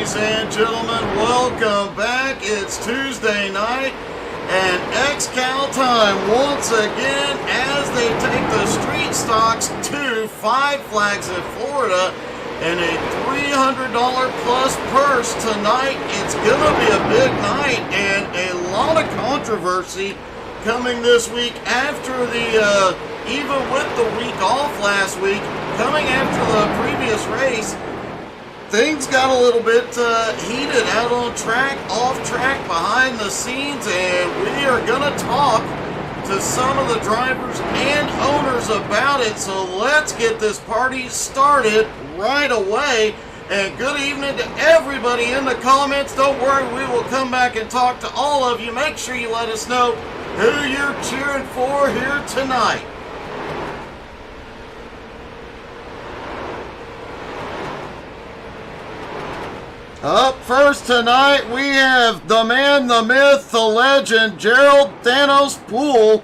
Ladies and gentlemen, welcome back. It's Tuesday night and XCAL time once again as they take the street stocks to Five Flags in Florida and a $300 plus purse tonight. It's going to be a big night and a lot of controversy coming this week after the, even with the week off last week, coming after the previous race. Things got a little bit heated out on track, off track, behind the scenes, and we are going to talk to some of the drivers and owners about it. So let's get this party started right away. And good evening to everybody in the comments. Don't worry, we will come back and talk to all of you. Make sure you let us know who you're cheering for here tonight. Up first tonight, we have the man, the myth, the legend, Gerald Thanos Poole.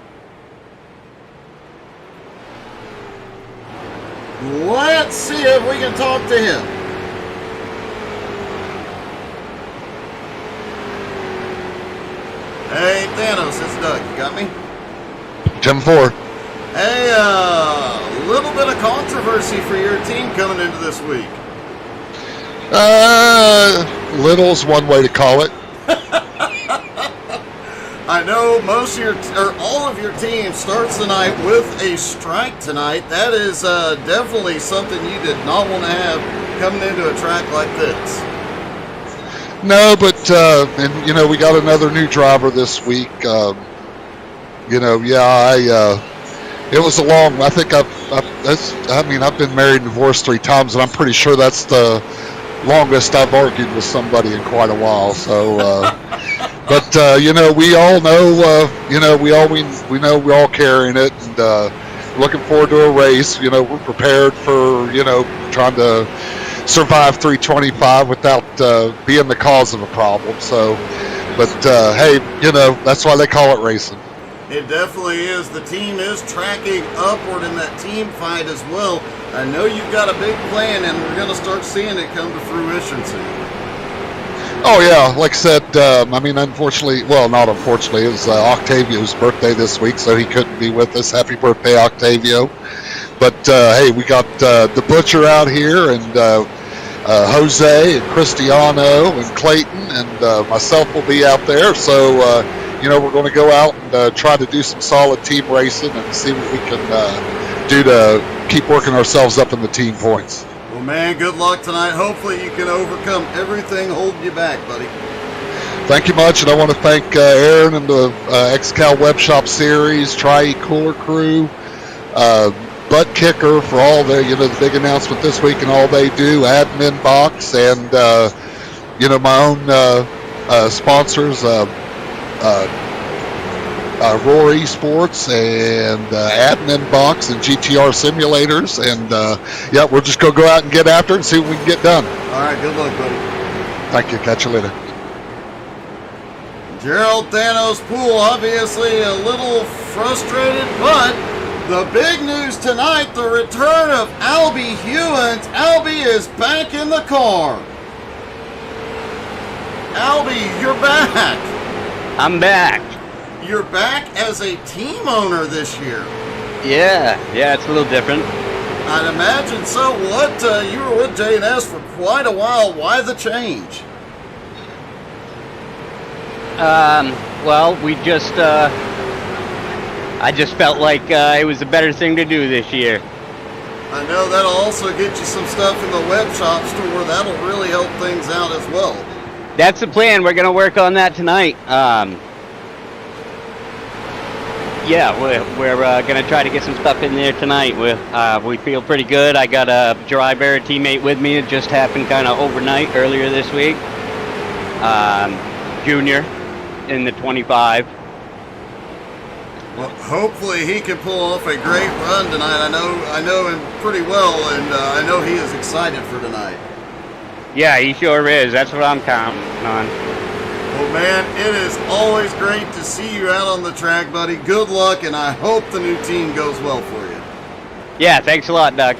Let's see if we can talk to him. Hey, Thanos, it's Doug. You got me? 10-4. Hey, a little bit of controversy for your team coming into this week. Little's one way to call it. I know most of your, or all of your team starts the night with a strike tonight. That is definitely something you did not want to have coming into a track like this. No, but and you know, we got another new driver this week. You know, yeah, it was a long. I think I've been married and divorced 3 times, and I'm pretty sure that's the longest I've argued with somebody in quite a while. So, but you know, we all know, you know, we know we're all carrying it, and looking forward to a race. You know, we're prepared for, you know, trying to survive 325 without being the cause of a problem. So, but hey, you know, that's why they call it racing. It definitely is. The team is tracking upward in that team fight as well. I know you've got a big plan, and we're going to start seeing it come to fruition soon. Oh, yeah. Like I said, I mean, unfortunately, well, not unfortunately, it was Octavio's birthday this week, so he couldn't be with us. Happy birthday, Octavio. But, hey, we got the Butcher out here, and Jose, and Cristiano, and Clayton, and myself will be out there. So, you know, we're going to go out and try to do some solid team racing and see what we can do to keep working ourselves up in the team points. Well, man, good luck tonight. Hopefully you can overcome everything holding you back, buddy. Thank you much, and I want to thank Aaron and the XCAL Web Shop Series, Cooler Crew, Butt Kicker for all the, you know, the big announcement this week and all they do, Admin Box, and, you know, my own sponsors, Roar Esports and Admin Box and GTR Simulators, and yeah, we're just gonna go out and get after it and see what we can get done. All right, good luck, buddy. Thank you. Catch you later. Gerald Thanos Poole obviously a little frustrated, but the big news tonight, the return of Albie Hewins. Albie is back in the car. Albie, you're back. I'm back. You're back as a team owner this year. Yeah, it's a little different. I'd imagine so. What, you were with J&S for quite a while. Why the change? Well, we just, I just felt like it was a better thing to do this year. I know that'll also get you some stuff in the web shop store. That'll really help things out as well. That's the plan. We're going to work on that tonight. Yeah, we're going to try to get some stuff in there tonight. We feel pretty good. I got a driver, a teammate with me. It just happened kind of overnight earlier this week. Junior in the 25. Well, hopefully he can pull off a great run tonight. I know him pretty well, and I know he is excited for tonight. Yeah, he sure is. That's what I'm counting on. Well, man, it is always great to see you out on the track, buddy. Good luck, and I hope the new team goes well for you. Yeah, thanks a lot, Doug.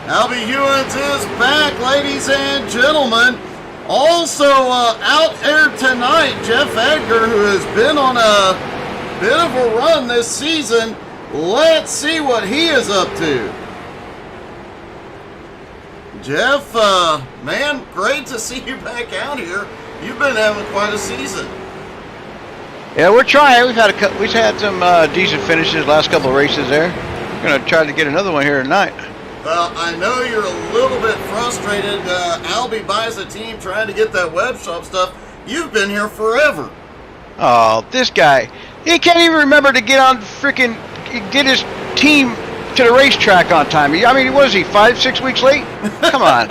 Albie Hewins is back, ladies and gentlemen. Also out there tonight, Jeff Edgar, who has been on a bit of a run this season. Let's see what he is up to. Jeff, man, great to see you back out here. You've been having quite a season. Yeah, we're trying. We've had some decent finishes last couple of races there. We're gonna try to get another one here tonight. Well, I know you're a little bit frustrated. Albie buys a team trying to get that web shop stuff. You've been here forever. Oh, this guy. He can't even remember to get his team to the racetrack on time. I mean, what is he, 5-6 weeks late? Come on.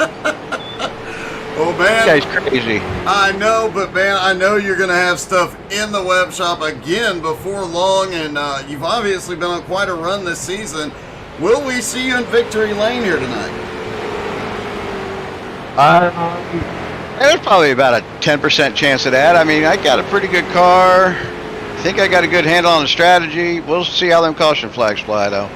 Oh, man. This guy's crazy. I know, but, man, I know you're going to have stuff in the web shop again before long, and you've obviously been on quite a run this season. Will we see you in victory lane here tonight? There's probably about a 10% chance of that. I mean, I got a pretty good car. I think I got a good handle on the strategy. We'll see how them caution flags fly, though.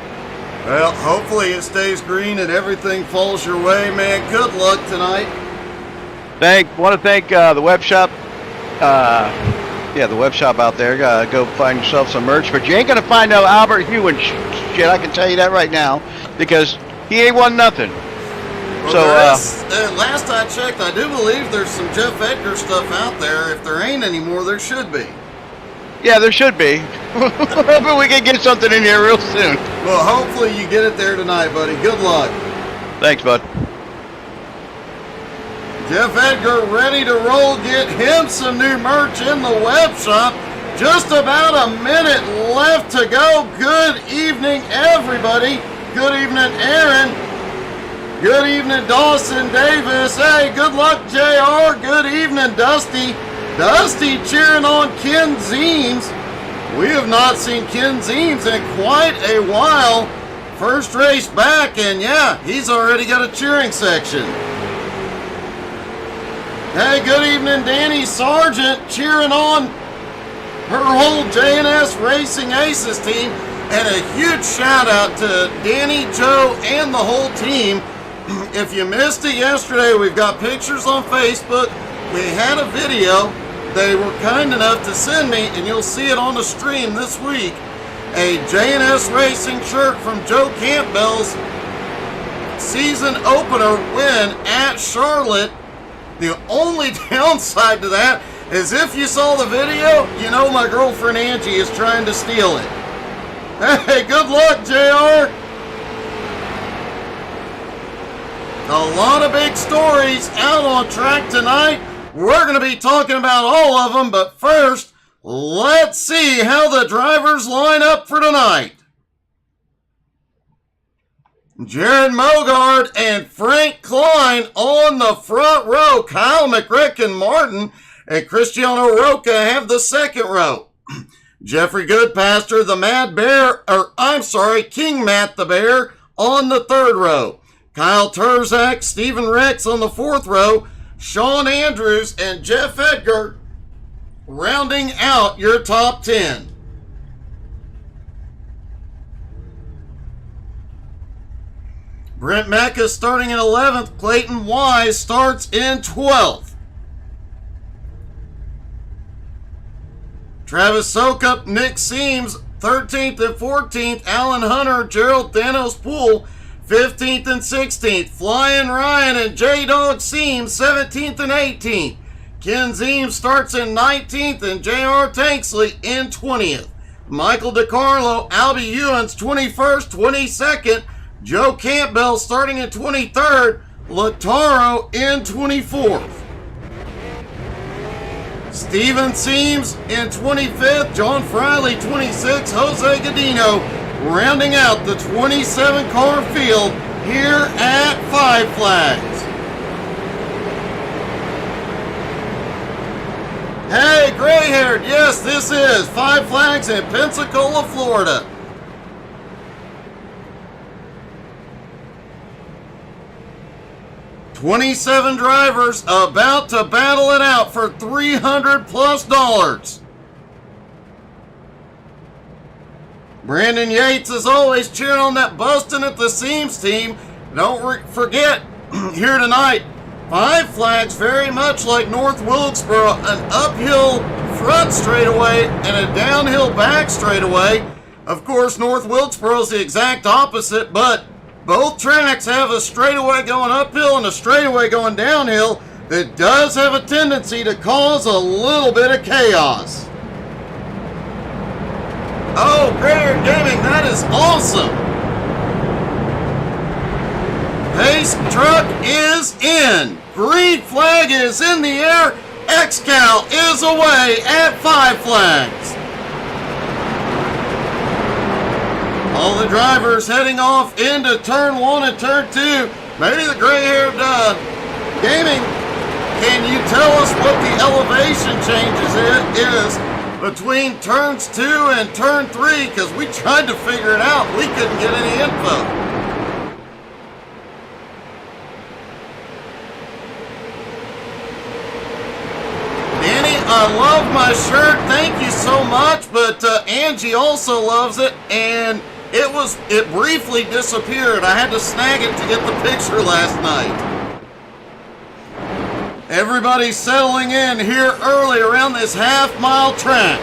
Well, hopefully it stays green and everything falls your way, man. Good luck tonight. Want to thank the web shop. The web shop out there. Go find yourself some merch, but you ain't gonna find no Albert Hewins shit. I can tell you that right now, because he ain't won nothing. Well, so, last I checked, I do believe there's some Jeff Edgar stuff out there. If there ain't anymore, there should be. Yeah, there should be. But we can get something in here real soon. Well, hopefully you get it there tonight, buddy. Good luck. Thanks, bud. Jeff Edgar ready to roll. Get him some new merch in the web shop. Just about a minute left to go. Good evening, everybody. Good evening, Aaron. Good evening, Dawson Davis. Hey, good luck, JR. Good evening, Dusty. Dusty cheering on Ken Zeems. We have not seen Ken Zeems in quite a while. First race back, and yeah, he's already got a cheering section. Hey, good evening, Danny Sargent, cheering on her whole J&S Racing Aces team. And a huge shout out to Danny, Joe, and the whole team. If you missed it yesterday, we've got pictures on Facebook. We had a video they were kind enough to send me, and you'll see it on the stream this week. A J&S Racing shirt from Joe Campbell's season opener win at Charlotte. The only downside to that is if you saw the video, you know my girlfriend Angie is trying to steal it. Hey, good luck, JR. A lot of big stories out on track tonight. We're going to be talking about all of them, but first, let's see how the drivers line up for tonight. Jared Mogard and Frank Klein on the front row. Kyle McRicken Martin and Cristiano Roca have the second row. Jeffrey Goodpaster, the King Matt the Bear on the third row. Kyle Turzak, Stephen Rex on the fourth row. Sean Andrews and Jeff Edgar rounding out your top 10. Brent Mecca starting in 11th. Clayton Wise starts in 12th. Travis Sokup, Nick Seams, 13th and 14th. Alan Hunter, Gerald Thanos Poole, 15th and 16th. Flying Ryan and J-Dog Seams, 17th and 18th. Ken Zeems starts in 19th and J.R. Tanksley in 20th. Michael DiCarlo, Albie Hewins, 21st, 22nd. Joe Campbell starting in 23rd. Lataro in 24th. Steven Seams in 25th. John Friley, 26th. Jose Godino rounding out the 27-car field here at Five Flags. Hey, gray-haired, yes, this is Five Flags in Pensacola, Florida. $27 drivers about to battle it out for $300+. Brandon Yates, as always, cheering on that busting at the seams team. Don't forget, here tonight, Five Flags, very much like North Wilkesboro, an uphill front straightaway and a downhill back straightaway. Of course, North Wilkesboro is the exact opposite, but both tracks have a straightaway going uphill and a straightaway going downhill that does have a tendency to cause a little bit of chaos. Oh, Greer Gaming, that is awesome. Pace truck is in. Green flag is in the air. XCAL is away at Five Flags. All the drivers heading off into turn 1 and turn 2. Maybe the gray-haired Gaming, can you tell us what the elevation changes is between turns 2 and turn 3? Because we tried to figure it out. We couldn't get any info. I love my shirt, thank you so much, but Angie also loves it, and it briefly disappeared. I had to snag it to get the picture last night. Everybody's settling in here early around this half-mile track.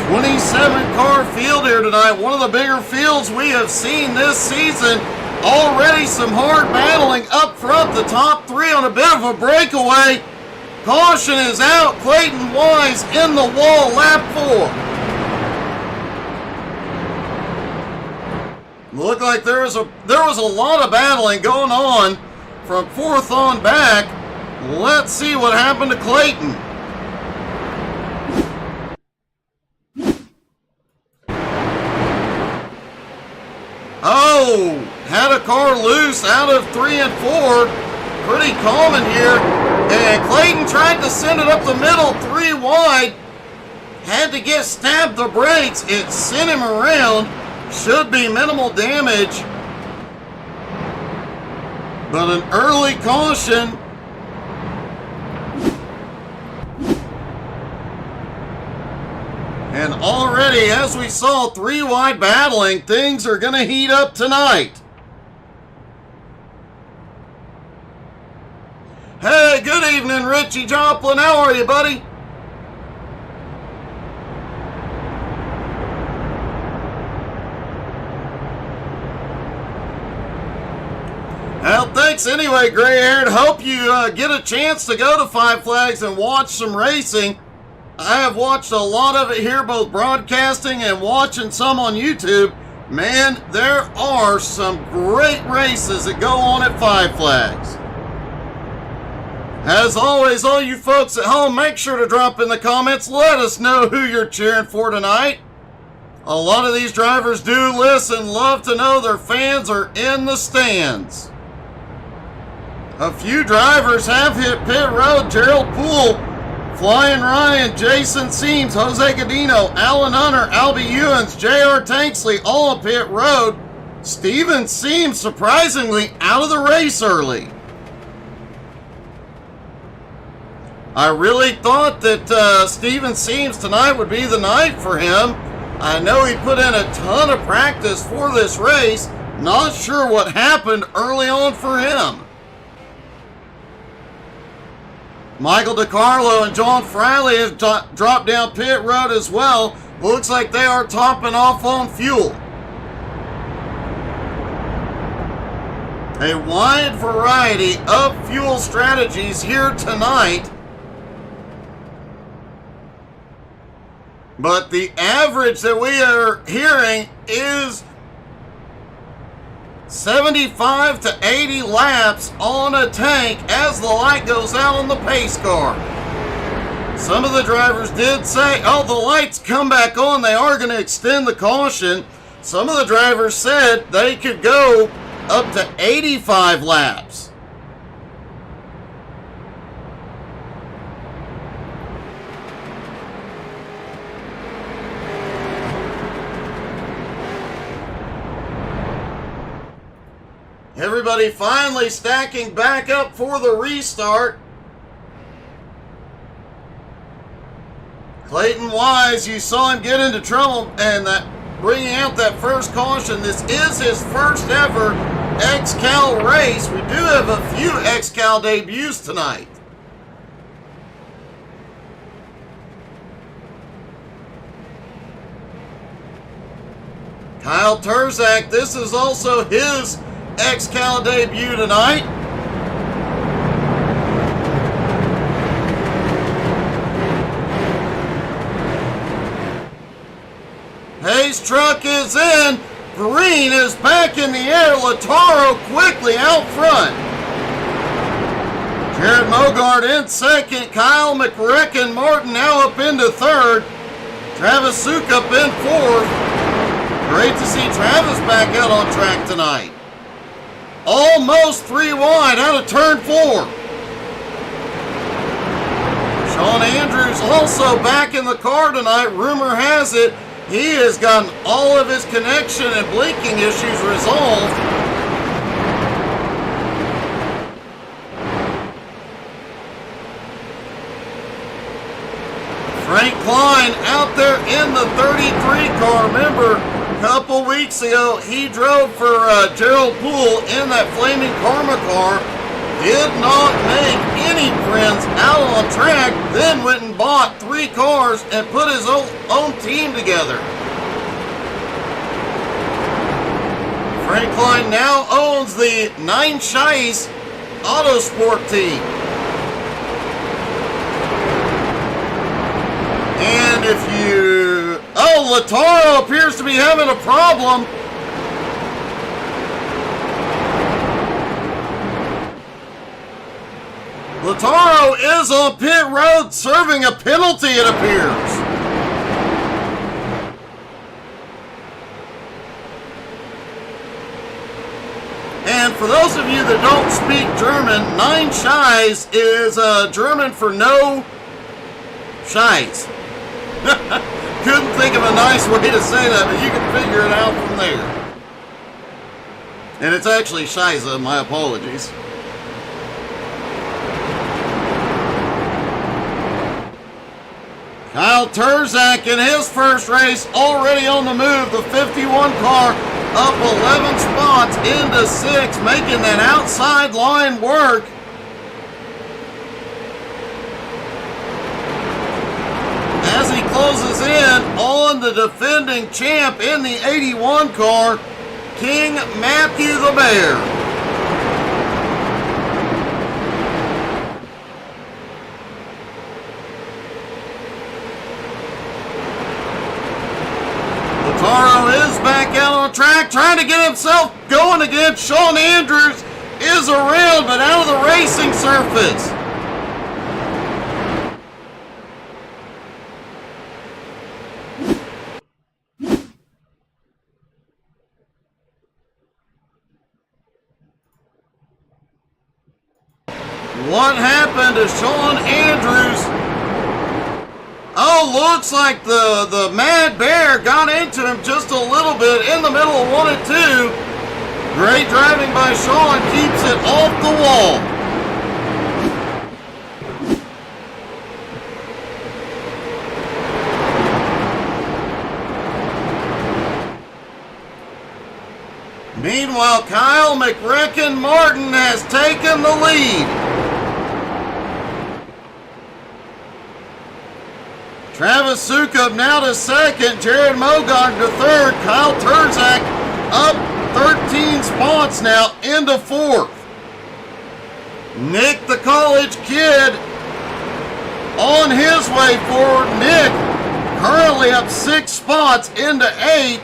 '27-car field here tonight, one of the bigger fields we have seen this season. Already some hard battling up front. The top 3 on a bit of a breakaway. Caution is out. Clayton Wise in the wall, lap 4. Looked like there was a lot of battling going on from 4th on back. Let's see what happened to Clayton. Oh, had a car loose out of 3 and 4. Pretty common here. And Clayton tried to send it up the middle, 3 wide. Had to get stabbed the brakes. It sent him around. Should be minimal damage. But an early caution. And already, as we saw, 3 wide battling, things are going to heat up tonight. Hey, good evening, Richie Joplin. How are you, buddy? Well, thanks anyway, gray-haired. Hope you get a chance to go to Five Flags and watch some racing. I have watched a lot of it here, both broadcasting and watching some on YouTube. Man, there are some great races that go on at Five Flags. As always, all you folks at home, make sure to drop in the comments. Let us know who you're cheering for tonight. A lot of these drivers do listen, love to know their fans are in the stands. A few drivers have hit pit road. Gerald Poole, Flying Ryan, Jason Seams, Jose Godino, Alan Hunter, Albie Ewens, J.R. Tanksley, all on pit road. Steven Seams surprisingly out of the race early. I really thought that Steven Seams tonight would be the night for him. I know he put in a ton of practice for this race. Not sure what happened early on for him. Michael DiCarlo and John Friley have dropped down pit road as well. Looks like they are topping off on fuel. A wide variety of fuel strategies here tonight. But the average that we are hearing is 75 to 80 laps on a tank as the light goes out on the pace car. Some of the drivers did say, oh, the lights come back on, they are going to extend the caution. Some of the drivers said they could go up to 85 laps. Everybody finally stacking back up for the restart. Clayton Wise, you saw him get into trouble, and that bringing out that first caution. This is his first ever XCAL race. We do have a few XCAL debuts tonight. Kyle Turzak, this is also his XCAL debut tonight. Hayes' truck is in. Green is back in the air. Lataro quickly out front. Jared Mogard in second. Kyle McRecken Martin now up into third. Travis Sukup in fourth. Great to see Travis back out on track tonight. Almost 3 wide out of turn 4. Sean Andrews also back in the car tonight. Rumor has it he has gotten all of his connection and blinking issues resolved. Frank Klein out there in the 33 car. Remember, a couple weeks ago, he drove for Gerald Poole in that Flaming Karma car. Did not make any friends out on track, then went and bought 3 cars and put his own team together. Frank Klein now owns the 9 Shies Autosport team. And if you... Oh, Lataro appears to be having a problem. Lataro is on pit road serving a penalty, it appears. And for those of you that don't speak German, 9 Shies is German for no shies. Couldn't think of a nice way to say that, but you can figure it out from there. And it's actually Shiza, my apologies. Kyle Turzak in his first race already on the move. The 51 car up 11 spots into 6, making that outside line work. As he closes in on the defending champ in the 81 car, King Matthew the Bear. Lataro is back out on track, trying to get himself going again. Sean Andrews is around, but out of the racing surface. What happened to Sean Andrews? Oh, looks like the Mad Bear got into him just a little bit in the middle of 1 and 2. Great driving by Sean, keeps it off the wall. Meanwhile, Kyle McRecken Martin has taken the lead. Travis Sukup now to second, Jared Mogog to third, Kyle Turzak up 13 spots now into 4th. Nick the college kid on his way forward. Nick currently up 6 spots into 8th.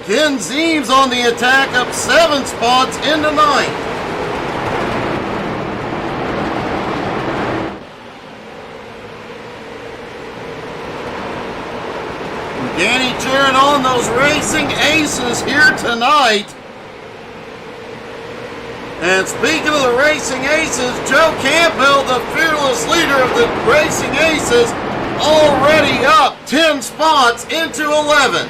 Ken Zeems on the attack up 7 spots into 9th. Danny cheering on those racing aces here tonight. And speaking of the racing aces, Joe Campbell, the fearless leader of the racing aces, already up 10 spots into 11.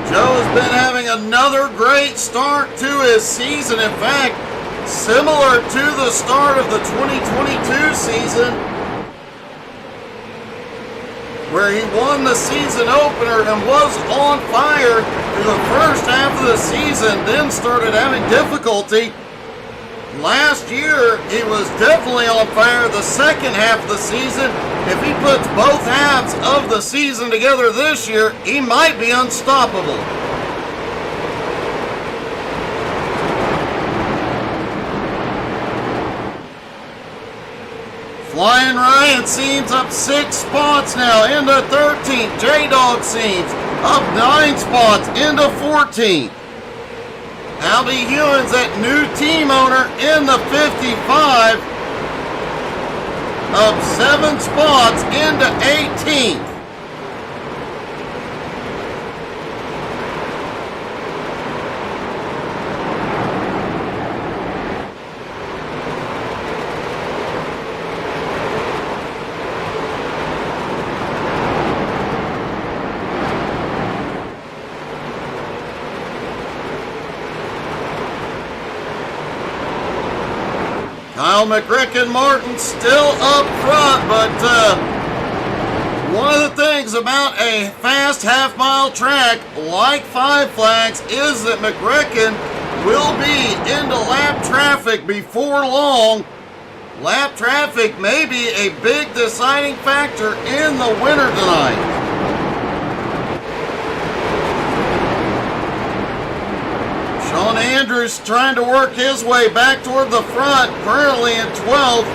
Joe has been having having another great start to his season. In fact, similar to the start of the 2022 season, where he won the season opener and was on fire through the first half of the season, then started having difficulty. Last year, he was definitely on fire the second half of the season. If he puts both halves of the season together this year, he might be unstoppable. Flying Ryan Seams up 6 spots now into 13th. J-Dog Seams up 9 spots into 14th. Albie Hewins, that new team owner, in the 55, up 7 spots into 18th. Kyle McRicken Martin still up front, but one of the things about a fast half-mile track like Five Flags is that McRicken will be into lap traffic before long. Lap traffic may be a big deciding factor in the winter tonight. Sean Andrews trying to work his way back toward the front, currently in 12th.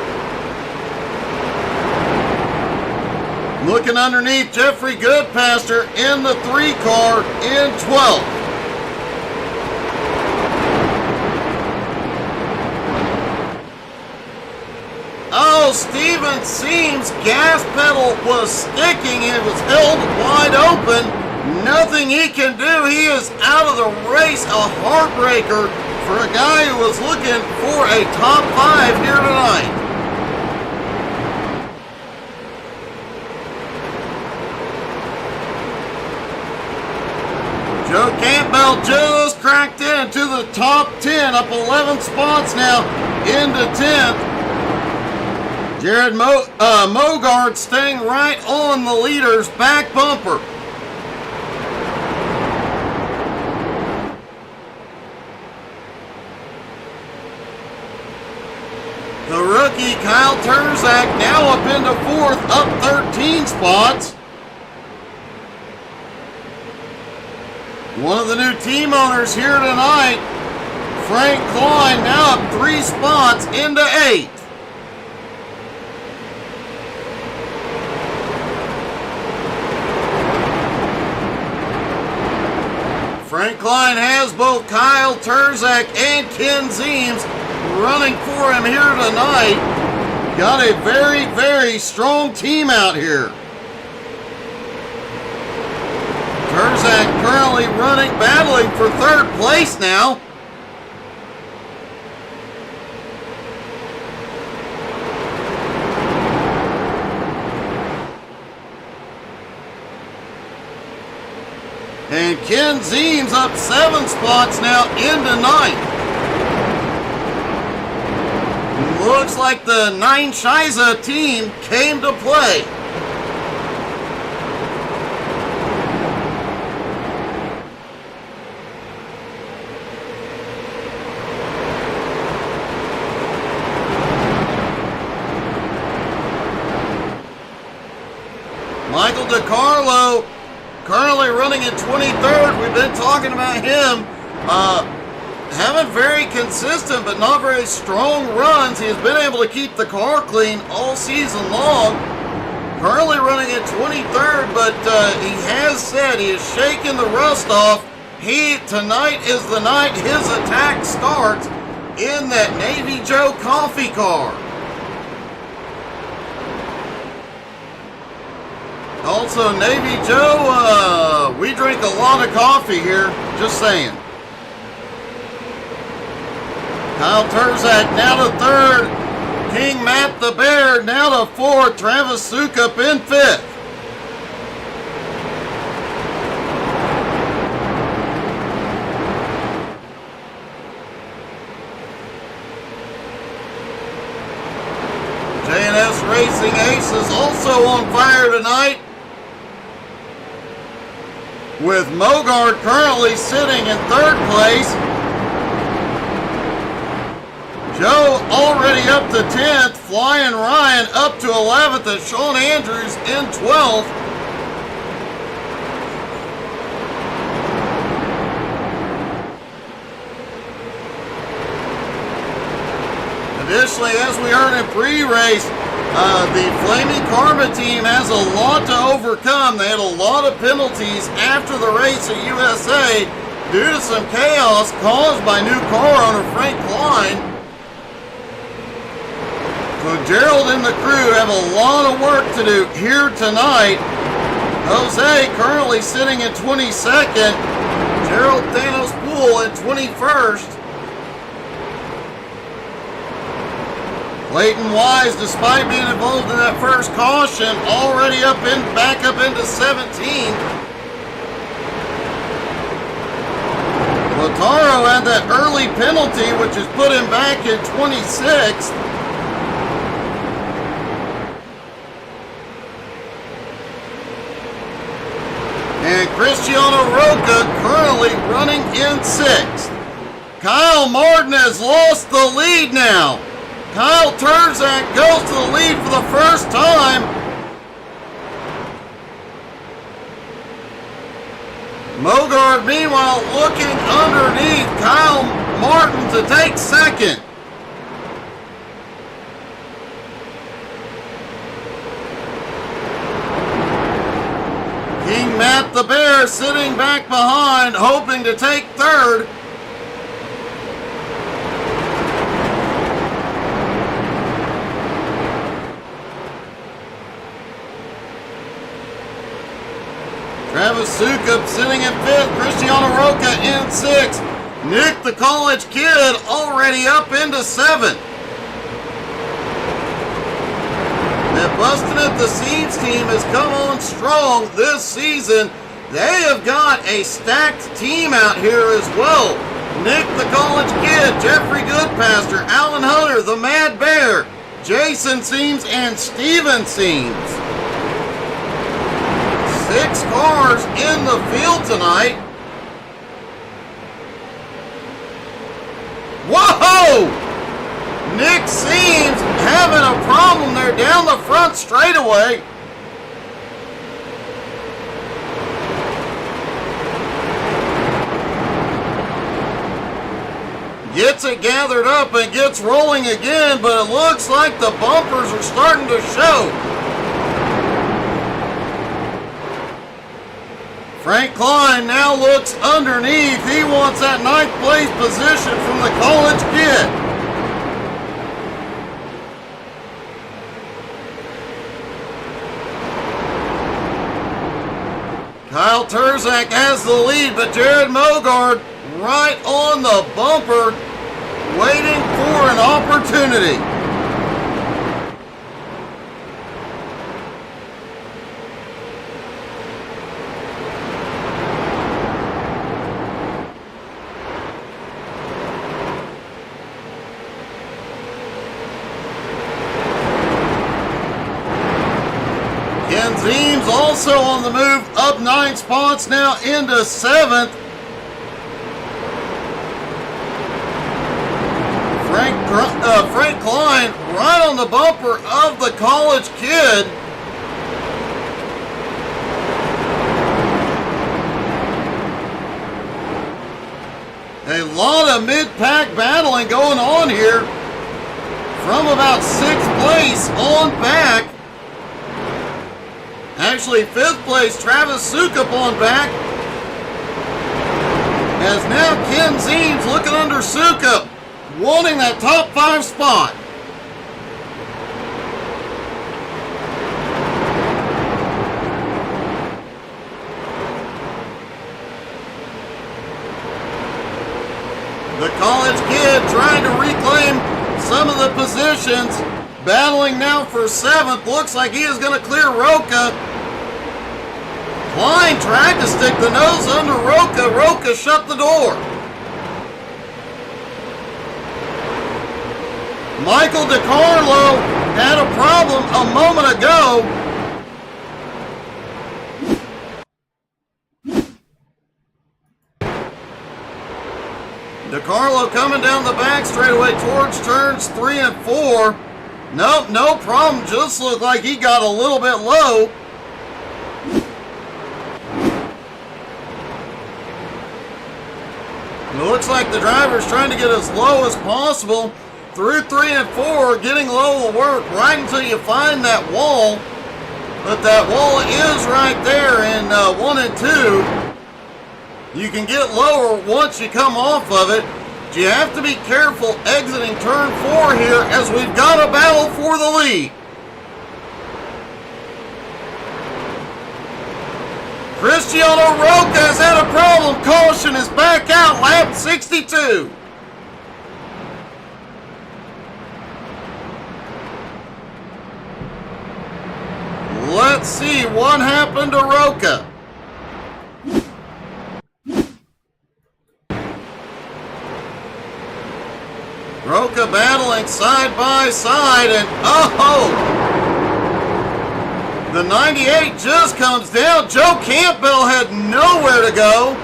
Looking underneath Jeffrey Goodpaster in the 3 car in 12th. Oh, Steven Seams' gas pedal was sticking. It was held wide open. Nothing he can do. He is out of the race. A heartbreaker for a guy who was looking for a top 5 here tonight. Joe Campbell just cracked into the top 10, up 11 spots now into 10th. Jared Mogard staying right on the leader's back bumper. The rookie Kyle Terzak now up into 4th, up 13 spots. One of the new team owners here tonight, Frank Klein, now up 3 spots into 8th. Frank Klein has both Kyle Terzak and Ken Zeems running for him here tonight. Got a very, very strong team out here. Terzak currently battling for 3rd place now. And Ken Zeems up 7 spots now into 9th. Looks like the Nine Shiza team came to play. Michael DiCarlo currently running in 23rd. We've been talking about him. Having very consistent but not very strong runs. He has been able to keep the car clean all season long. Currently running at 23rd, but he has said he is shaking the rust off. Tonight is the night his attack starts in that Navy Joe coffee car. Also, Navy Joe, we drink a lot of coffee here, just saying. Kyle Terzak now to 3rd. King Matt the Bear now to 4th. Travis Sukup in 5th. race is also on fire tonight, with Mogard currently sitting in 3rd place. Joe already up to 10th, Flying Ryan up to 11th, and Sean Andrews in 12th. Additionally, as we heard in pre-race, the Flaming Karma team has a lot to overcome. They had a lot of penalties after the race at USA due to some chaos caused by new car owner Frank Klein. So Gerald and the crew have a lot of work to do here tonight. Jose currently sitting in 22nd. Gerald Thanos Poole in 21st. Clayton Wise, despite being involved in that first caution, already back up into 17th. Lautaro had that early penalty, which has put him back in 26th. And Cristiano Roca currently running in 6th. Kyle Martin has lost the lead now. Kyle Terzak goes to the lead for the first time. Mogard, meanwhile, looking underneath Kyle Martin to take 2nd. King Matt the Bear sitting back behind, hoping to take 3rd. Travis Sukup sitting in 5th, Cristiano Roca in 6th. Nick the College Kid already up into 7th. That Bustin' at the Seams team has come on strong this season. They have got a stacked team out here as well. Nick the College Kid, Jeffrey Goodpaster, Alan Hunter, the Mad Bear, Jason Seams, and Steven Seams. 6 cars in the field tonight. Whoa! Nick Seams having a problem there down the front straightaway. Gets it gathered up and gets rolling again, but it looks like the bumpers are starting to show. Frank Klein now looks underneath. He wants that 9th place position from the College Kid. Kyle Terzak has the lead, but Jared Mogard right on the bumper, waiting for an opportunity. Zeems also on the move, up 9 spots now into 7th. Frank Klein right on the bumper of the College Kid. A lot of mid-pack battling going on here from about 6th place on back. Actually, 5th place, Travis Sukup on back. As now Ken Zeems looking under Sukup, wanting that top 5 spot. The College Kid trying to reclaim some of the positions. Battling now for 7th. Looks like he is going to clear Roca. Klein tried to stick the nose under Roca. Roca shut the door. Michael DiCarlo had a problem a moment ago. DeCarlo coming down the back straightaway towards turns 3 and 4. Nope, no problem. Just looked like he got a little bit low. It looks like the driver's trying to get as low as possible. Through 3 and 4, getting low will work right until you find that wall. But that wall is right there in 1 and 2. You can get lower once you come off of it. But you have to be careful exiting turn 4 here as we've got a battle for the lead. Cristiano Roca has had a problem. Caution is back out, lap 62. Let's see what happened to Roca. Roca battling side by side, and the 98 just comes down. Joe Campbell had nowhere to go.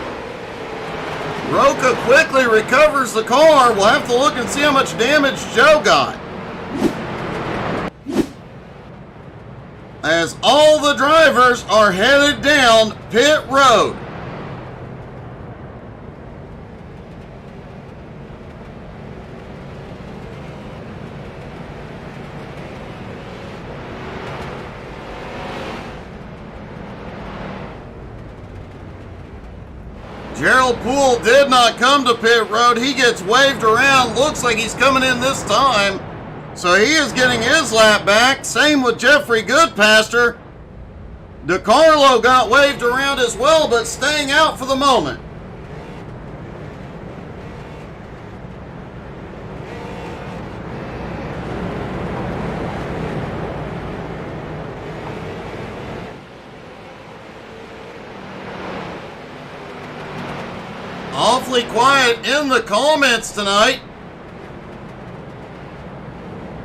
Roca quickly recovers the car. We'll have to look and see how much damage Joe got. As all the drivers are headed down pit road. Gerald Poole did not come to pit road. He gets waved around. Looks like he's coming in this time. So he is getting his lap back. Same with Jeffrey Goodpaster. DeCarlo got waved around as well, but staying out for the moment. Awfully quiet in the comments tonight.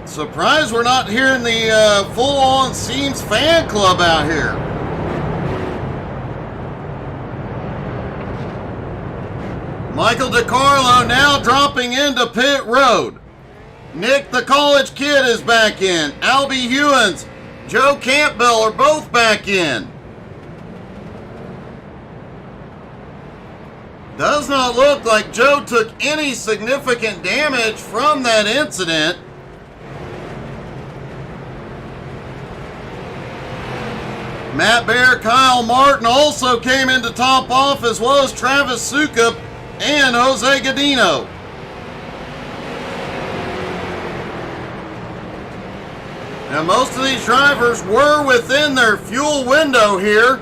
Surprised we're not hearing the full-on Seams fan club out here. Michael DeCarlo now dropping into pit road. Nick the college kid is back in. Albie Hewins, Joe Campbell are both back in. Does not look like Joe took any significant damage from that incident. Matt Bear, Kyle Martin also came in to top off, as well as Travis Sukup and Jose Godino. Now most of these drivers were within their fuel window here.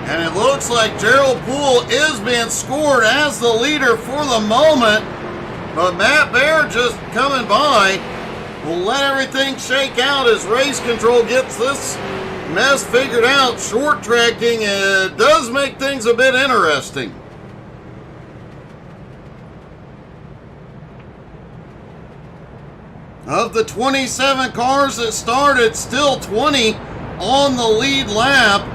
And it looks like Gerald Poole is being scored as the leader for the moment. But Matt Bear just coming by. We'll let everything shake out as race control gets this mess figured out. Short tracking does make things a bit interesting. Of the 27 cars that started, still 20 on the lead lap.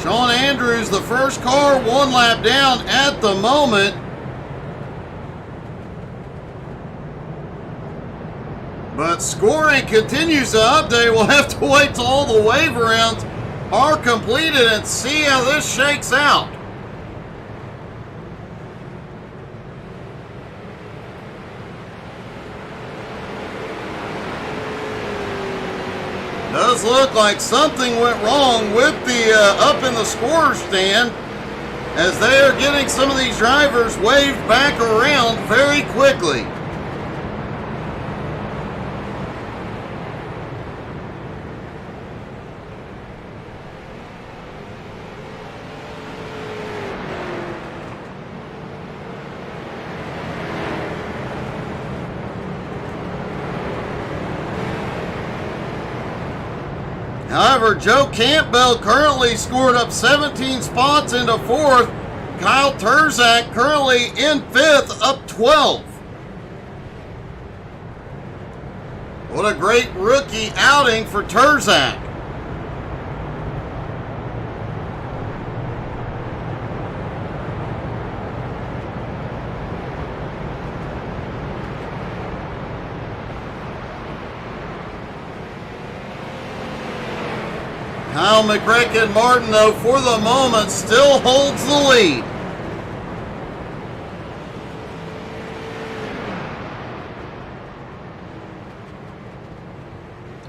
Sean Andrews, the first car, 1 lap down at the moment. But scoring continues to update. We'll have to wait till all the wave rounds are completed and see how this shakes out. Does look like something went wrong with the up in the scorer's stand, as they are getting some of these drivers waved back around very quickly. However, Joe Campbell currently scored up 17 spots into 4th. Kyle Terzak currently in 5th, up 12. What a great rookie outing for Terzak. Kyle McCracken-Martin, though, for the moment, still holds the lead.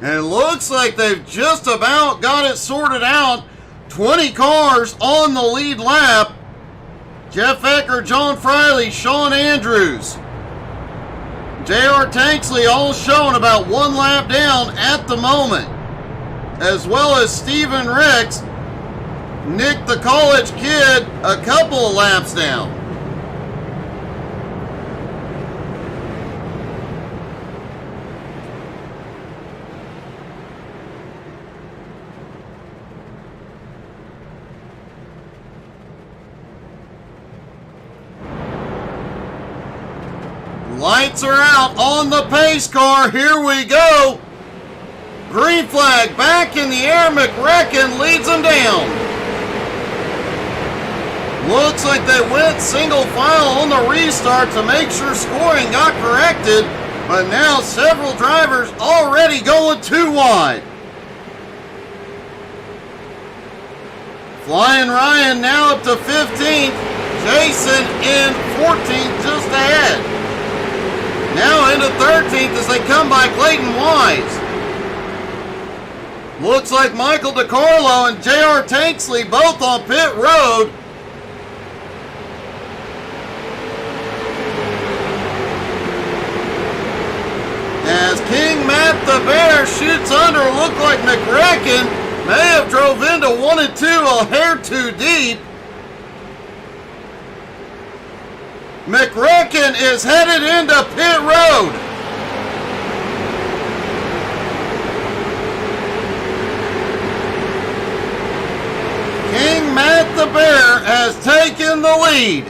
And it looks like they've just about got it sorted out. 20 cars on the lead lap. Jeff Ecker, John Friley, Sean Andrews, J.R. Tanksley all showing about 1 lap down at the moment, as well as Stephen Ricks, Nick the college kid, a couple of laps down. Lights are out on the pace car. Here we go. Green flag back in the air. McCracken leads them down. Looks like they went single file on the restart to make sure scoring got corrected. But now several drivers already going too wide. Flying Ryan now up to 15th. Jason in 14th just ahead. Now into 13th as they come by Clayton Wise. Looks like Michael DiCarlo and J.R. Tanksley both on pit road. As King Matt the Bear shoots under, look like McCracken may have drove into 1 and 2 a hair too deep. McCracken is headed into pit road. King Matt the Bear has taken the lead.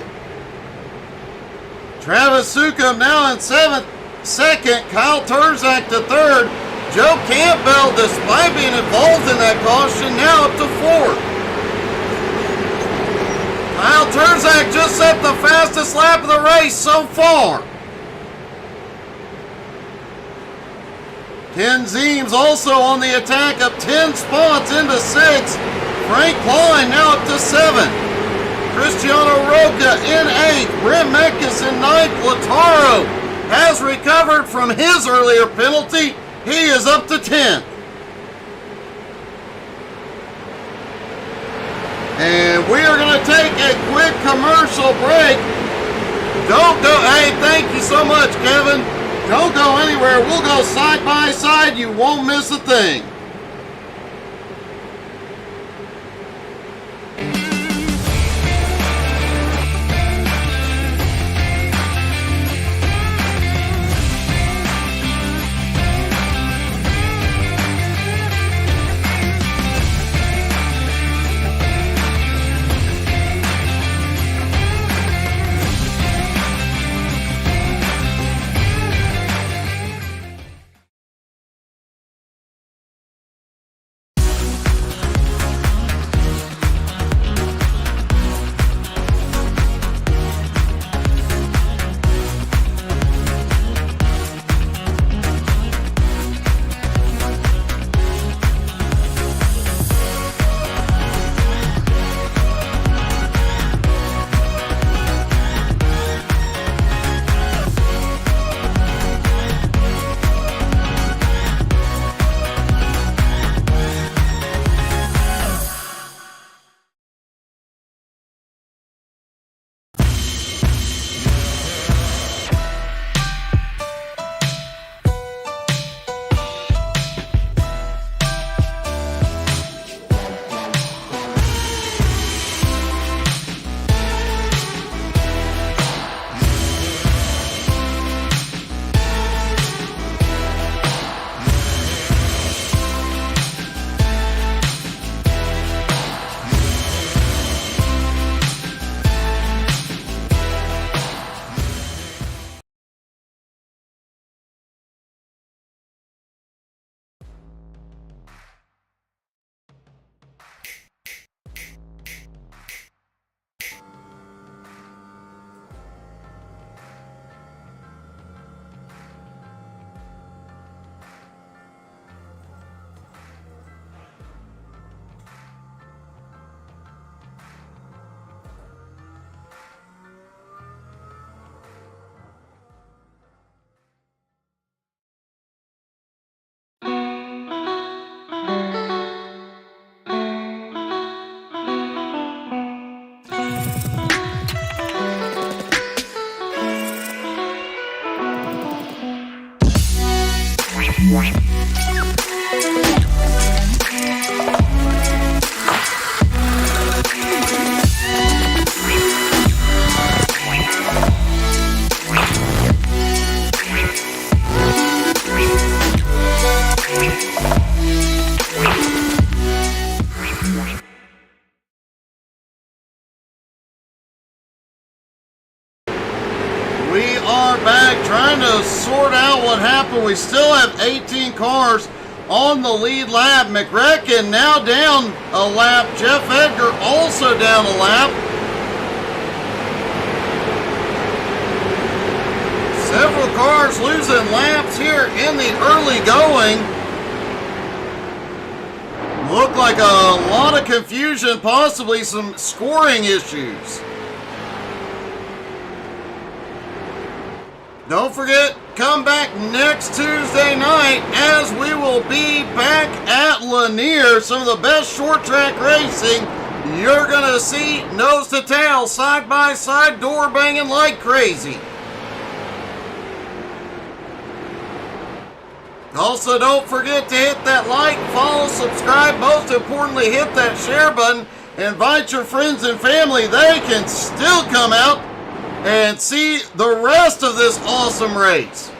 Travis Sukum now in 2nd, Kyle Terzak to 3rd. Joe Campbell, despite being involved in that caution, now up to 4th. Kyle Terzak just set the fastest lap of the race so far. Ken Zeems also on the attack, up 10 spots into 6th. Frank Klein now up to 7th. Cristiano Roca in 8th. Brent Meckes in 9th. Lataro has recovered from his earlier penalty. He is up to 10th. And we are going to take a quick commercial break. Don't go, hey, thank you so much, Kevin. Don't go anywhere. We'll go side by side. You won't miss a thing. sort out what happened. We still have 18 cars on the lead lap. McRecken now down a lap. Jeff Edgar also down a lap. Several cars losing laps here in the early going. Looked like a lot of confusion, possibly some scoring issues. Don't forget, come back next Tuesday night as we will be back at Lanier. Some of the best short track racing you're going to see, nose to tail, side by side, door banging like crazy. Also, don't forget to hit that like, follow, subscribe. Most importantly, hit that share button. Invite your friends and family. They can still come out and see the rest of this awesome race.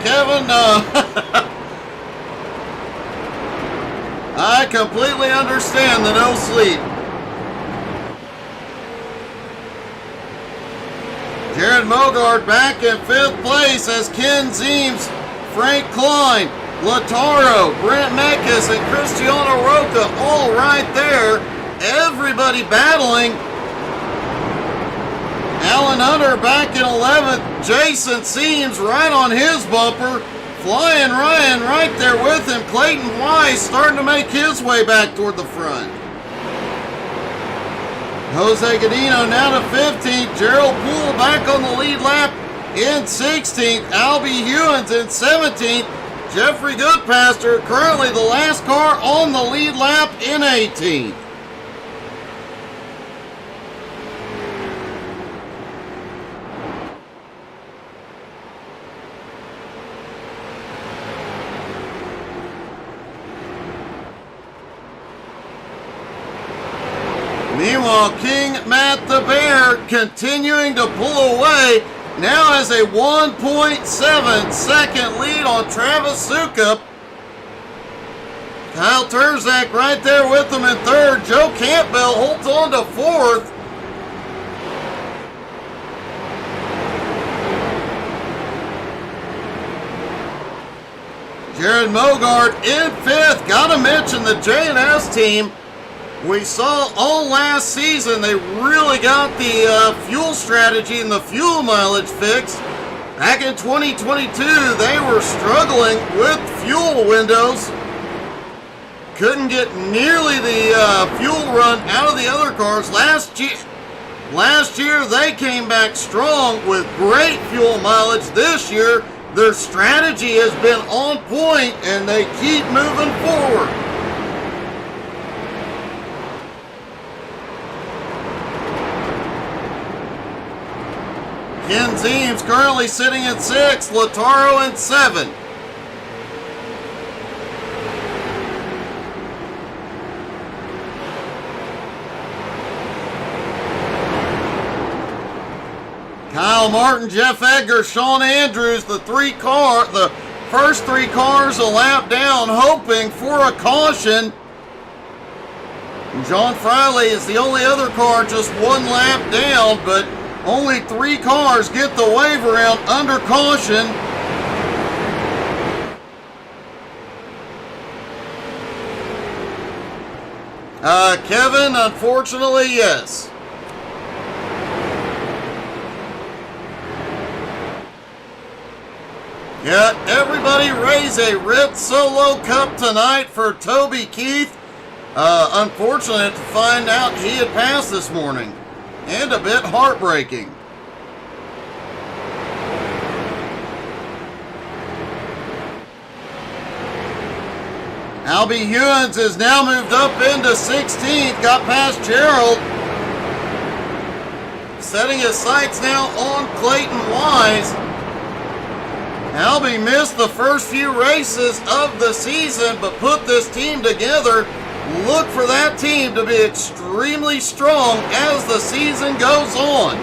Kevin, I completely understand the no sleep. Jared Mogard back in 5th place as Ken Zeems, Frank Klein, Lataro, Brent Mekas, and Cristiano Roca all right there. Everybody battling. Alan Hunter back in 11th. Jason Seams right on his bumper. Flying Ryan right there with him. Clayton Wise starting to make his way back toward the front. Jose Godino now to 15th. Gerald Poole back on the lead lap in 16th. Albie Hewins in 17th. Jeffrey Goodpaster currently the last car on the lead lap in 18th. Meanwhile, King Matt the Bear continuing to pull away. Now has a 1.7 second lead on Travis Sukup. Kyle Terzak right there with him in 3rd. Joe Campbell holds on to 4th. Jared Mogard in 5th. Gotta mention the J&S team. We saw all last season they really got the fuel strategy and the fuel mileage fixed. Back in 2022, they were struggling with fuel windows. Couldn't get nearly the fuel run out of the other cars. Last year, they came back strong with great fuel mileage. This year, their strategy has been on point, and they keep moving forward. Ken Zeems currently sitting at 6, Lataro in 7. Kyle Martin, Jeff Edgar, Sean Andrews, the first 3 cars a lap down, hoping for a caution. And John Friley is the only other car just 1 lap down, but only 3 cars get the wave around under caution. Kevin, unfortunately, yes. Yeah, everybody raise a Red Solo Cup tonight for Toby Keith. Unfortunate to find out he had passed this morning. And a bit heartbreaking. Albie Hewins has now moved up into 16th, got past Gerald. Setting his sights now on Clayton Wise. Albie missed the first few races of the season, but put this team together. Look for that team to be extremely strong as the season goes on.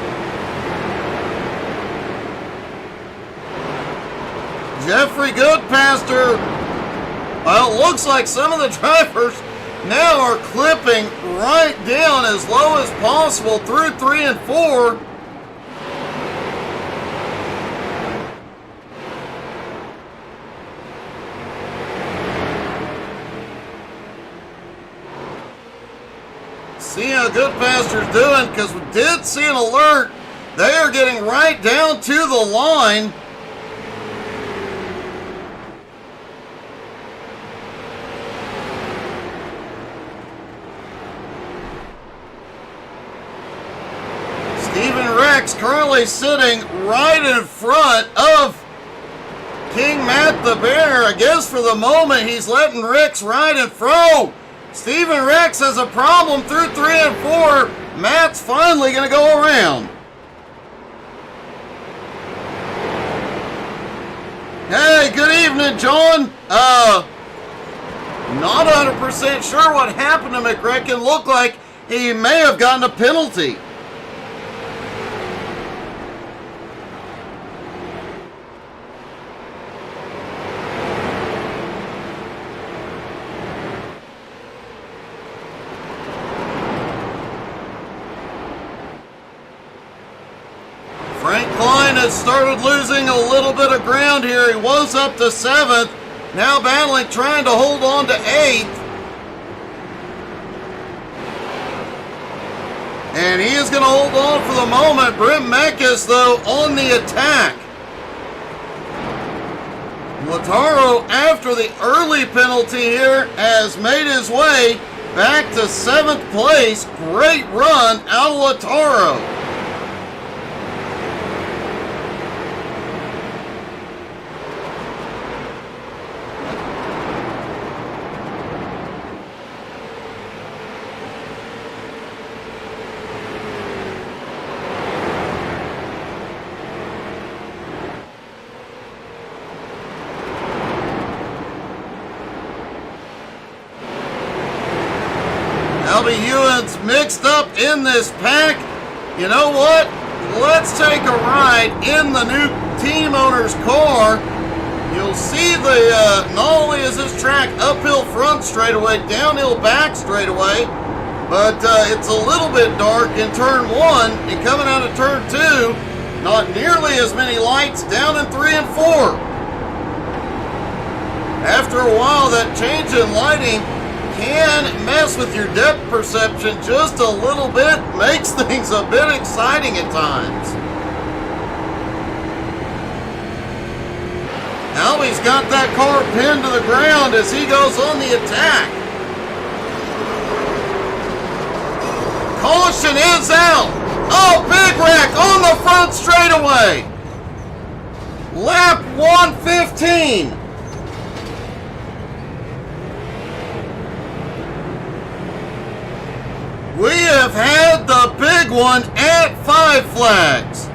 Jeffrey Goodpaster Well, it looks like some of the drivers now are clipping right down as low as possible through 3 and 4. See how Goodpasture's doing, because we did see an alert. They are getting right down to the line. Stephen Rex currently sitting right in front of King Matt the Bear. I guess for the moment he's letting Rex ride in front. Stephen Rex has a problem through 3 and 4. Matt's finally going to go around. Hey, good evening, John. Not 100% sure what happened to McGrecken. Looked like he may have gotten a penalty. Frank Klein has started losing a little bit of ground here. He was up to 7th. Now battling, trying to hold on to 8th. And he is going to hold on for the moment. Brent Mekas, though, on the attack. Lataro, after the early penalty here, has made his way back to 7th place. Great run out of Lataro. Albie Ewan's mixed up in this pack. You know what? Let's take a ride in the new team owner's car. You'll see not only is this track uphill front straightaway, downhill back straightaway, but it's a little bit dark in turn 1, and coming out of turn 2, not nearly as many lights down in 3 and 4. After a while, that change in lighting can mess with your depth perception just a little bit, makes things a bit exciting at times. Albie's got that car pinned to the ground as he goes on the attack. Caution is out. Oh, big wreck on the front straightaway. Lap 115. We have had the big one at 5 Flags.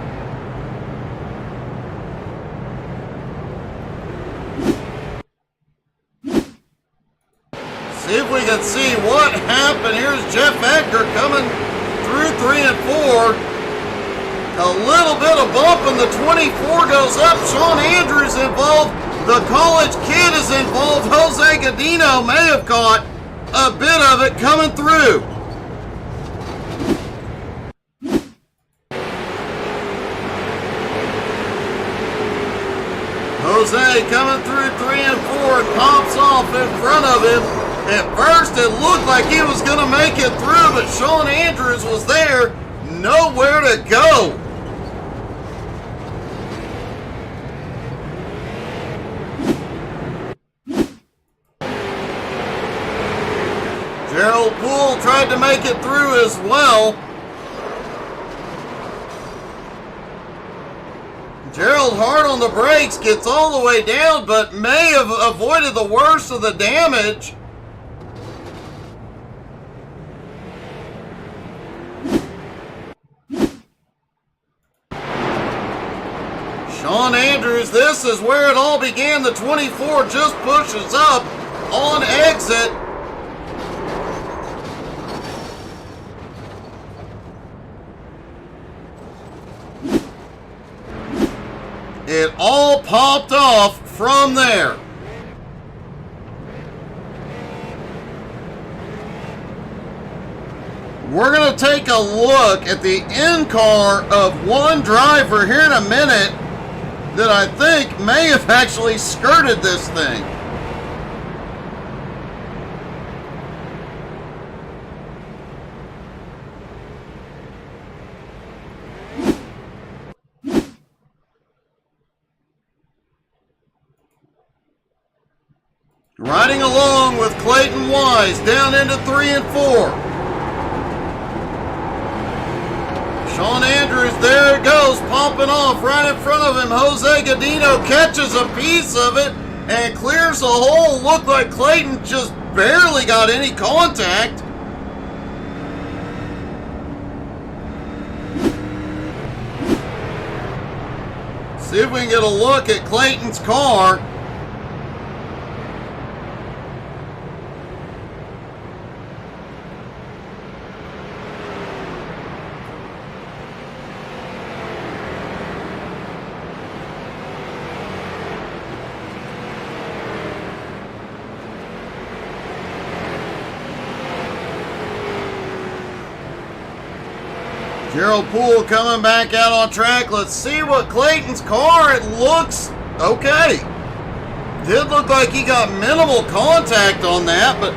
See if we can see what happened. Here's Jeff Edgar coming through 3 and 4. A little bit of bump and the 24 goes up. Sean Andrews involved. The college kid is involved. Jose Godino may have caught a bit of it coming through. Jose coming through 3 and 4 and pops off in front of him. At first it looked like he was going to make it through, but Sean Andrews was there, nowhere to go. Gerald Poole tried to make it through as well. Gerald hard on the brakes, gets all the way down, but may have avoided the worst of the damage. Sean Andrews, this is where it all began. The 24 just pushes up on exit. It all popped off from there. We're going to take a look at the in-car of one driver here in a minute that I think may have actually skirted this thing. Riding along with Clayton Wise down into 3 and 4. Sean Andrews, there it goes, popping off right in front of him. Jose Godino catches a piece of it and clears the hole. Looked like Clayton just barely got any contact. See if we can get a look at Clayton's car. Gerald Poole coming back out on track. Let's see what Clayton's car, it looks okay. Did look like he got minimal contact on that, but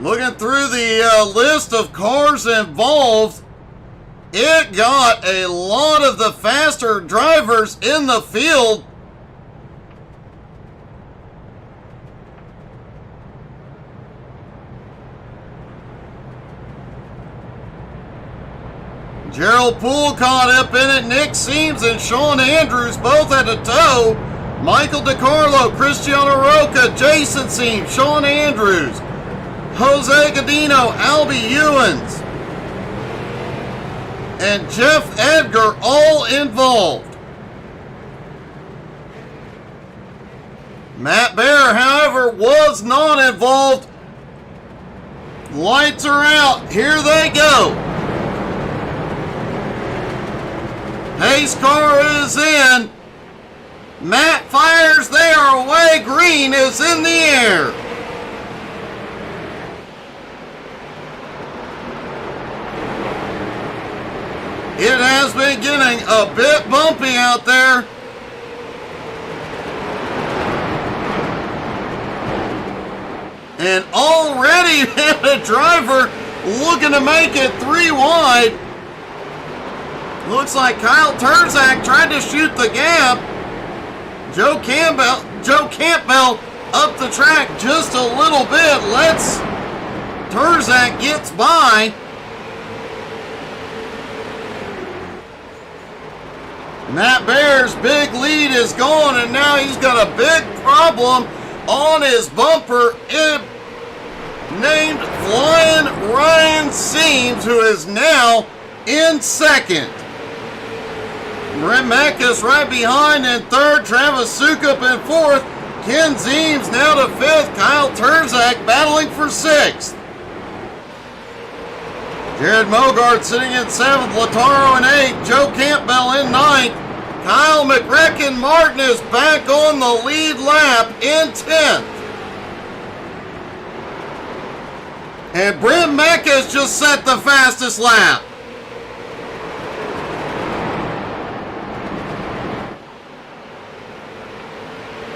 looking through the list of cars involved, it got a lot of the faster drivers in the field. Gerald Poole caught up in it. Nick Seams and Sean Andrews both at the toe. Michael DiCarlo, Cristiano Roca, Jason Seams, Sean Andrews, Jose Godino, Albie Ewens, and Jeff Edgar all involved. Matt Bear, however, was not involved. Lights are out. Here they go. Hayes' car is in. Matt fires. They are away. Green is in the air. It has been getting a bit bumpy out there. And already had a driver looking to make it 3 wide. Looks like Kyle Terzak tried to shoot the gap. Joe Campbell up the track just a little bit. Terzak gets by. Matt Bear's big lead is gone, and now he's got a big problem on his bumper. Named Flying Ryan Seams, who is now in second. Brent Mekas right behind in third. Travis Sukup in fourth. Ken Zeems now to fifth. Kyle Terzak battling for sixth. Jared Mogart sitting in seventh. Lataro in eighth. Joe Campbell in ninth. Kyle McRecken Martin is back on the lead lap in 10th. And Brent Mekas just set the fastest lap.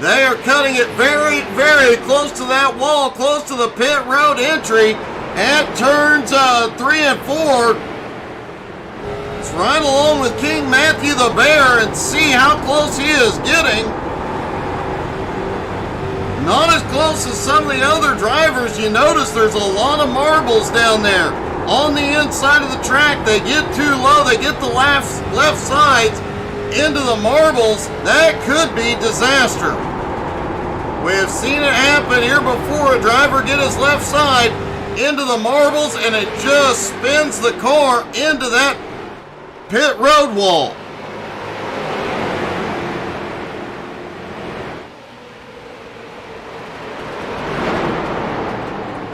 They are cutting it very, very close to that wall, close to the pit road entry at turns 3 and 4. Let's ride along with King Matthew the Bear and see how close he is getting. Not as close as some of the other drivers. You notice there's a lot of marbles down there on the inside of the track. They get too low. They get the left sides into the marbles. That could be disaster. We have seen it happen here before. A driver get his left side into the marbles and it just spins the car into that pit road wall.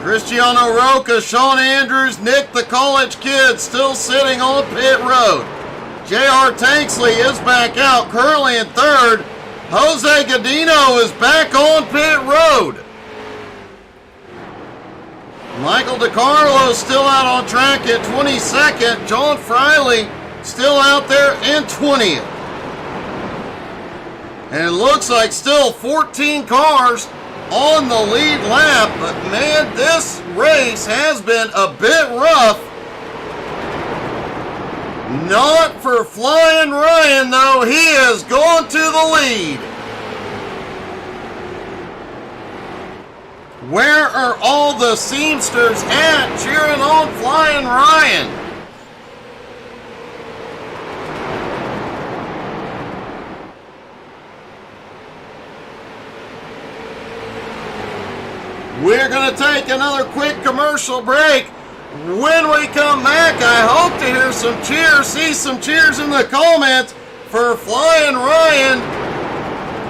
Cristiano Roca, Sean Andrews, Nick the college kid still sitting on pit road. J.R. Tanksley is back out, currently in third. Jose Godino is back on pit road. Michael DiCarlo still out on track at 22nd. John Friley still out there in 20th. And it looks like still 14 cars on the lead lap. But man, this race has been a bit rough. Not for Flying Ryan, though. He has gone to the lead. Where are all the Seamsters at cheering on Flying Ryan? We're going to take another quick commercial break. When we come back, I hope to hear some cheers, see some cheers in the comments for Flying Ryan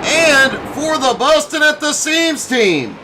and for the Busted at the Seams team.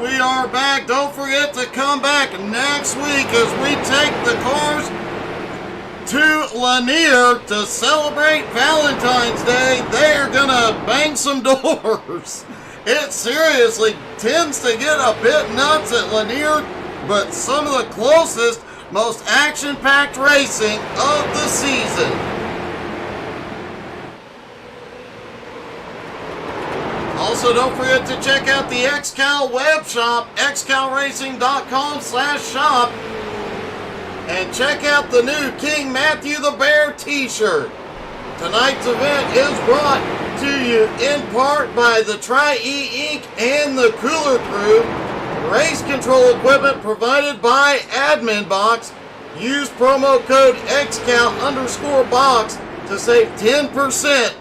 We are back. Don't forget to come back next week as we take the cars to Lanier to celebrate Valentine's Day. They are going to bang some doors. It seriously tends to get a bit nuts at Lanier, but some of the closest, most action-packed racing of the season. Also, don't forget to check out the XCAL Web shop, xcalracing.com/shop, and check out the new King Matthew the Bear t-shirt. Tonight's event is brought to you in part by the Tri-E Inc. and the Cooler Crew. Race control equipment provided by Admin Box. Use promo code XCAL_box to save 10%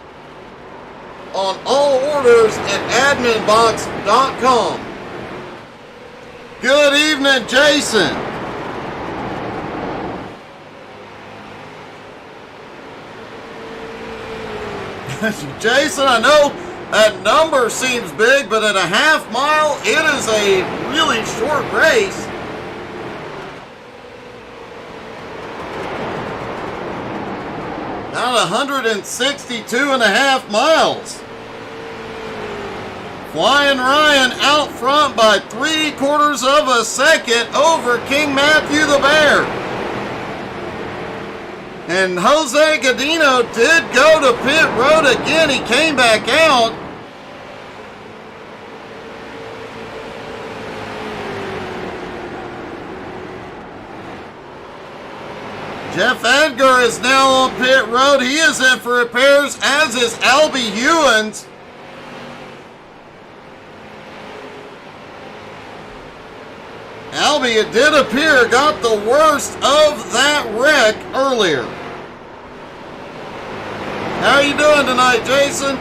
on all orders at adminbox.com. Good evening, Jason. Jason, I know that number seems big, but at a half mile, it is a really short race. About 162 and a half miles. Flying Ryan out front by 3/4 of a second over King Matthew the Bear. And Jose Godino did go to pit road again. He came back out. Jeff Edgar is now on pit road. He is in for repairs, as is Albie Hewins. Albie, it did appear, got the worst of that wreck earlier. How are you doing tonight, Jason?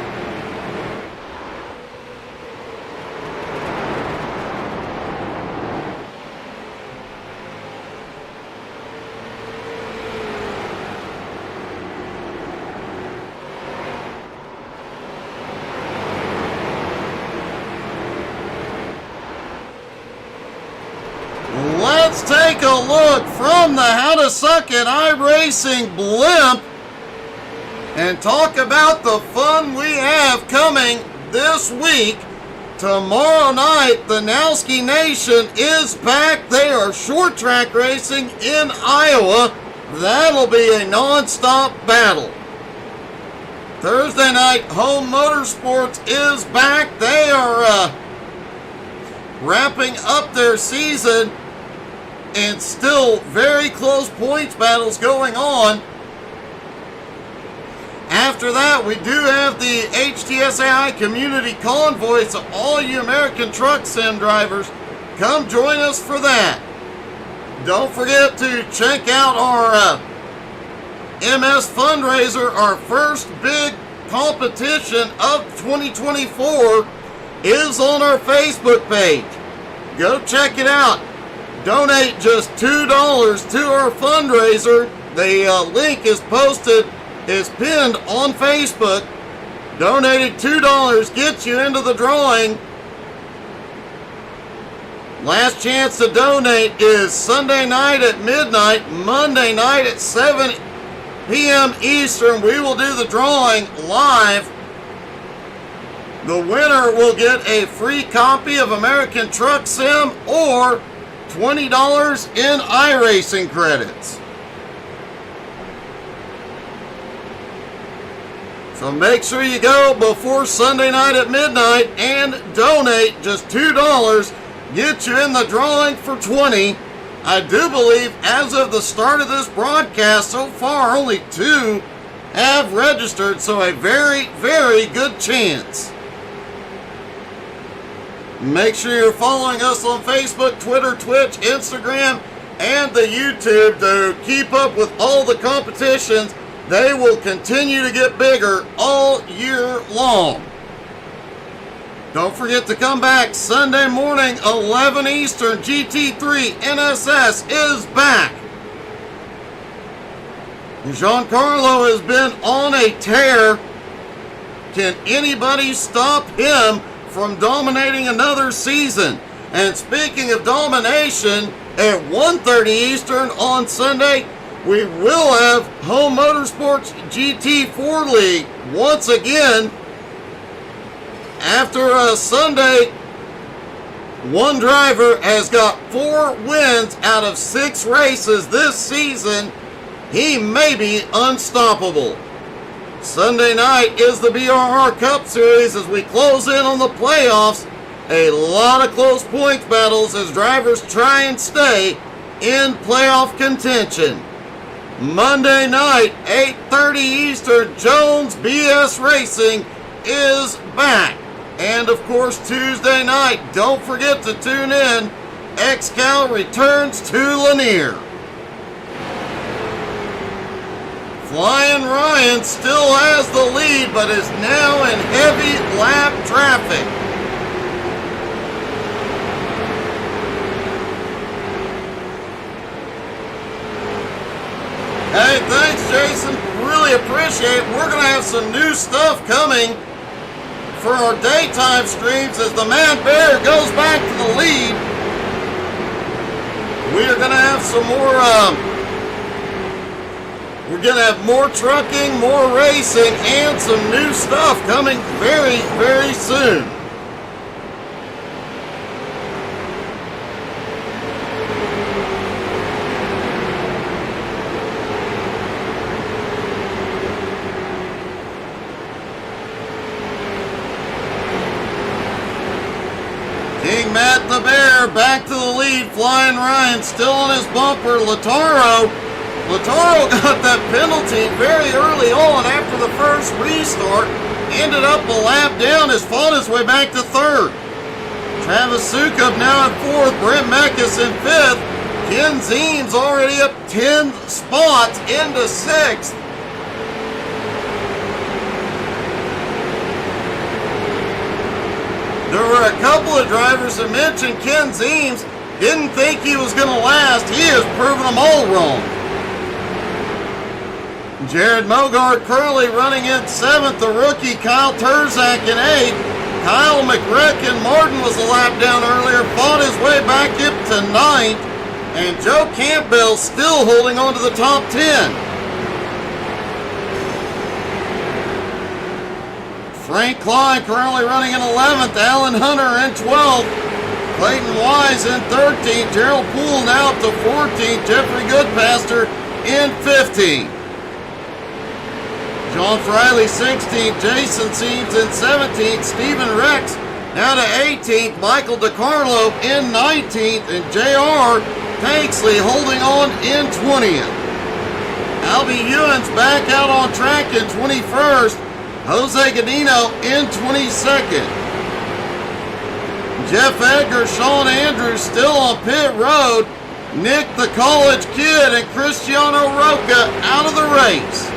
Let's take a look from the How to Suck at iRacing blimp and talk about the fun we have coming this week. Tomorrow night, the Nowski Nation is back. They are short track racing in Iowa. That'll be a non-stop battle. Thursday night, Home Motorsports is back. They are wrapping up their season, and still very close points battles going on. After that, we do have the HTSAI Community Convoy, so all you American Truck Sim drivers, come join us for that. Don't forget to check out our MS fundraiser. Our first big competition of 2024 is on our Facebook page. Go check it out. Donate just $2 to our fundraiser. The link is pinned on Facebook. Donating $2 gets you into the drawing. Last chance to donate is Sunday night at midnight, Monday night at 7 p.m. Eastern. We will do the drawing live. The winner will get a free copy of American Truck Sim or $20 in iRacing credits. So make sure you go before Sunday night at midnight and donate. Just $2 get you in the drawing for $20. I do believe as of the start of this broadcast, so far only 2 have registered, so a very, very good chance. Make sure you're following us on Facebook, Twitter, Twitch, Instagram, and the YouTube to keep up with all the competitions. They will continue to get bigger all year long. Don't forget to come back Sunday morning, 11 Eastern. GT3 NSS is back. Giancarlo has been on a tear. Can anybody stop him from dominating another season? And speaking of domination, at 1:30 Eastern on Sunday, we will have Home Motorsports GT4 League once again. After a Sunday, one driver has got 4 wins out of 6 races this season. He may be unstoppable. Sunday night is the BRR Cup Series as we close in on the playoffs. A lot of close points battles as drivers try and stay in playoff contention. Monday night, 8:30 Eastern, Jones BS Racing is back. And of course, Tuesday night, don't forget to tune in. XCAL returns to Lanier. Flying Ryan still has the lead, but is now in heavy lap traffic. Hey, thanks, Jason. Really appreciate it. We're going to have some new stuff coming for our daytime streams as the Mad Bear goes back to the lead. We are going to have some more, we're going to have more trucking, more racing, and some new stuff coming very, very soon. King Matt the Bear back to the lead. Flying Ryan still on his bumper. Lataro got that penalty very early on after the first restart. Ended up a lap down, has fought his way back to third. Travis Sukup now in fourth. Brent Meckes in fifth. Ken Zeems already up 10 spots into sixth. There were a couple of drivers that mentioned Ken Zeems didn't think he was going to last. He has proven them all wrong. Jared Mogart currently running in seventh. The rookie Kyle Terzak in eighth. Kyle McRecken Martin was a lap down earlier, fought his way back up to ninth. And Joe Campbell still holding on to the top 10. Frank Klein currently running in 11th. Alan Hunter in 12th. Clayton Wise in 13th. Gerald Poole now up to 14th. Jeffrey Goodpaster in 15th. John Friley 16th. Jason Seams in 17th. Stephen Rex now to 18th. Michael DiCarlo in 19th. And J.R. Tanksley holding on in 20th. Albie Ewan's back out on track in 21st. Jose Godino in 22nd. Jeff Edgar, Sean Andrews still on pit road. Nick the College Kid and Cristiano Roca out of the race.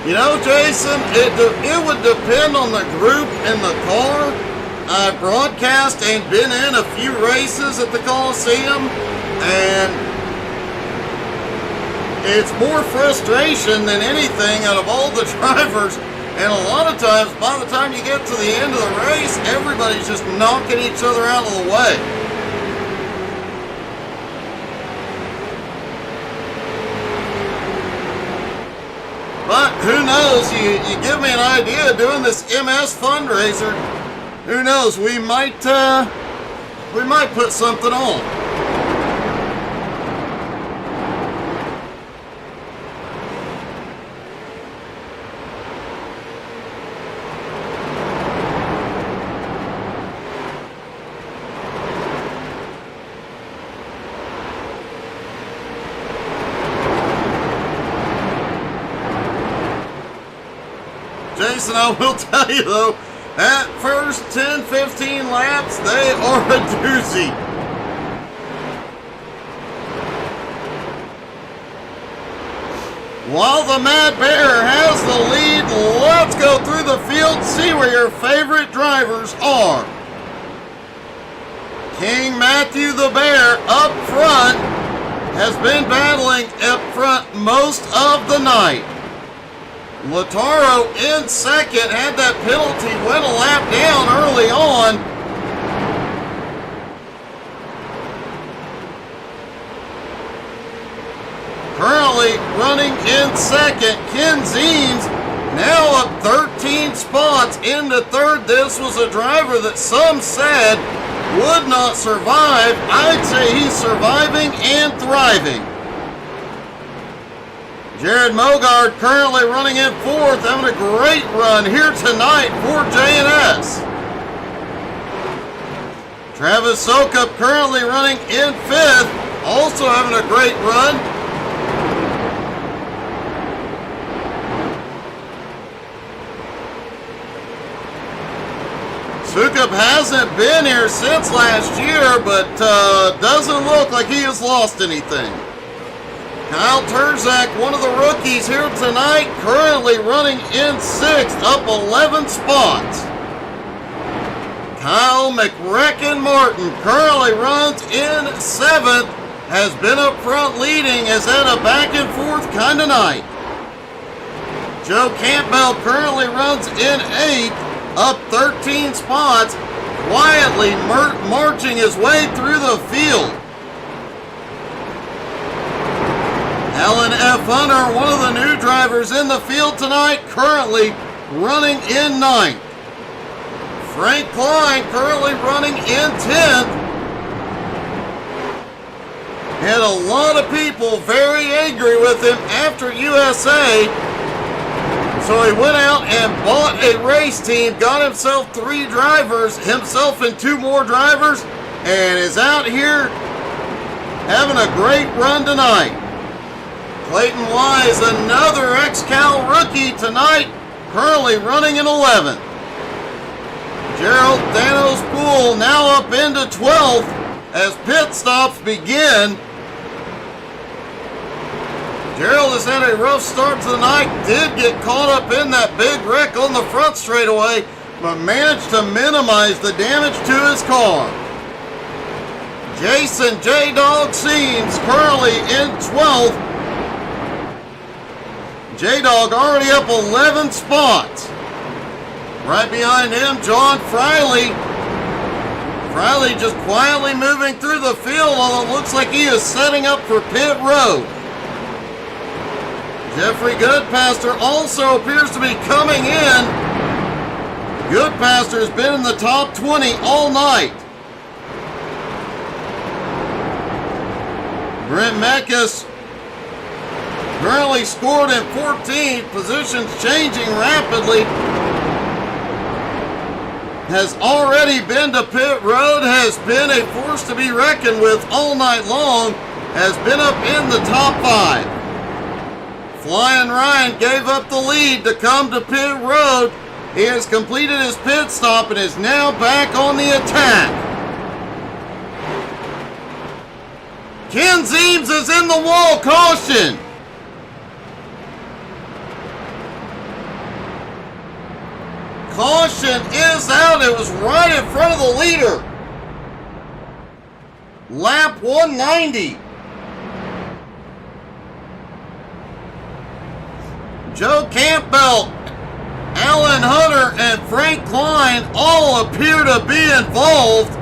You know, Jason, it would depend on the group and the car. I've broadcast and been in a few races at the Coliseum, and it's more frustration than anything out of all the drivers. And a lot of times, by the time you get to the end of the race, everybody's just knocking each other out of the way. But who knows? You give me an idea of doing this MS fundraiser. Who knows? We might put something on. Jason, I will tell you though, that first 10-15 laps, they are a doozy. While the Mad Bear has the lead, let's go through the field, see where your favorite drivers are. King Matthew the Bear up front has been battling up front most of the night. Lataro in second, had that penalty, went a lap down early on. Currently running in second, Ken Zeems now up 13 spots into third. This was a driver that some said would not survive. I'd say he's surviving and thriving. Jared Mogard currently running in fourth, having a great run here tonight for J&S. Travis Sokup currently running in fifth, also having a great run. Sukup has hasn't been here since last year, but doesn't look like he has lost anything. Kyle Turzak, one of the rookies here tonight, currently running in 6th, up 11 spots. Kyle McRecken Martin currently runs in 7th, has been up front leading, has had a back and forth kind of night. Joe Campbell currently runs in 8th, up 13 spots, quietly marching his way through the field. Alan F. Hunter, one of the new drivers in the field tonight, currently running in 9th. Frank Klein currently running in 10th. Had a lot of people very angry with him after USA. So he went out and bought a race team, got himself 3 drivers, himself and 2 more drivers, and is out here having a great run tonight. Clayton Wise, another XCAL rookie tonight, currently running in 11th. Gerald Danos Poole now up into 12th as pit stops begin. Gerald has had a rough start to the night, did get caught up in that big wreck on the front straightaway, but managed to minimize the damage to his car. Jason J-Dog Seams currently in 12th. J-Dog already up 11 spots. Right behind him, John Friley. Friley just quietly moving through the field, although it looks like he is setting up for pit road. Jeffrey Goodpaster also appears to be coming in. Goodpaster has been in the top 20 all night. Brent Mekas currently scored in 14th, positions changing rapidly. Has already been to pit road, has been a force to be reckoned with all night long, has been up in the top 5. Flying Ryan gave up the lead to come to pit road. He has completed his pit stop and is now back on the attack. Ken Zeems is in the wall, caution! Caution is out. It was right in front of the leader. Lap 190. Joe Campbell, Alan Hunter, and Frank Klein all appear to be involved.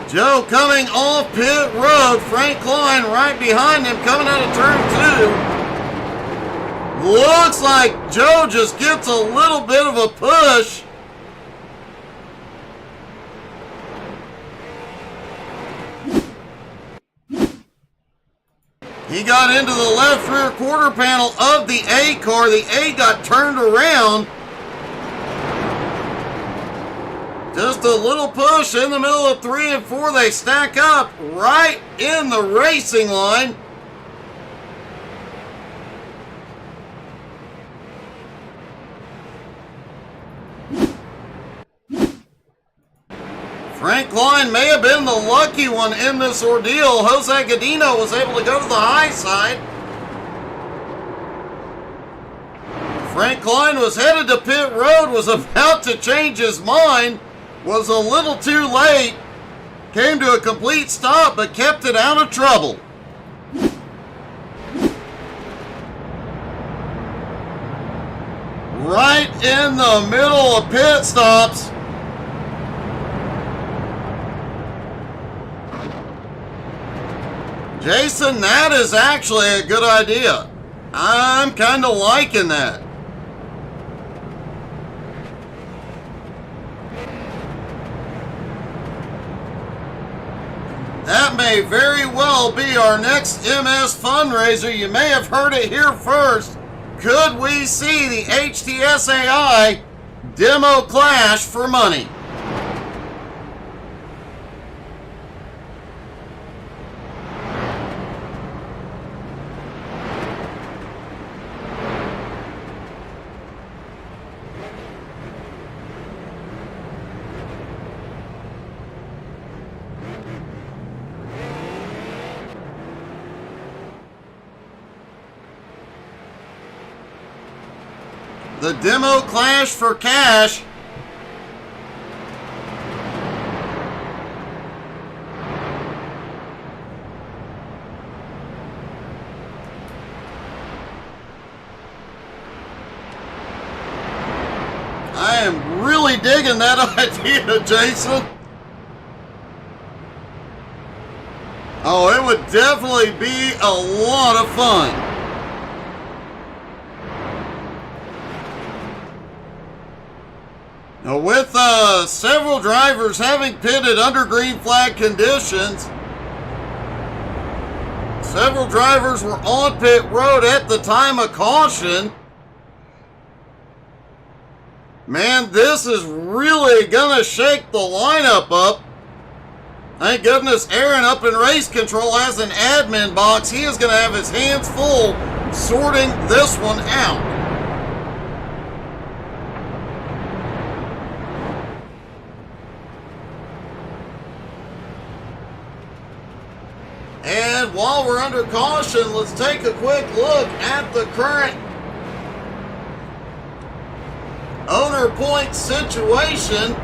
Joe coming off pit road. Frank Klein right behind him coming out of turn 2. Looks like Joe just gets a little bit of a push. He got into the left rear quarter panel of the A car. The A got turned around. Just a little push in the middle of 3 and 4. They stack up right in the racing line. Frank Klein may have been the lucky one in this ordeal. Jose Godino was able to go to the high side. Frank Klein was headed to pit road, was about to change his mind, was a little too late, came to a complete stop, but kept it out of trouble. Right in the middle of pit stops. Jason, that is actually a good idea. I'm kind of liking that. That may very well be our next MS fundraiser. You may have heard it here first. Could we see the HTSAI demo clash for money? The demo clash for cash. I am really digging that idea, Jason. Oh, it would definitely be a lot of fun. Now, with several drivers having pitted under green flag conditions, several drivers were on pit road at the time of caution. Man, this is really gonna shake the lineup up. Thank goodness Aaron up in race control has an admin box. He is gonna have his hands full sorting this one out. And while we're under caution, let's take a quick look at the current owner point situation.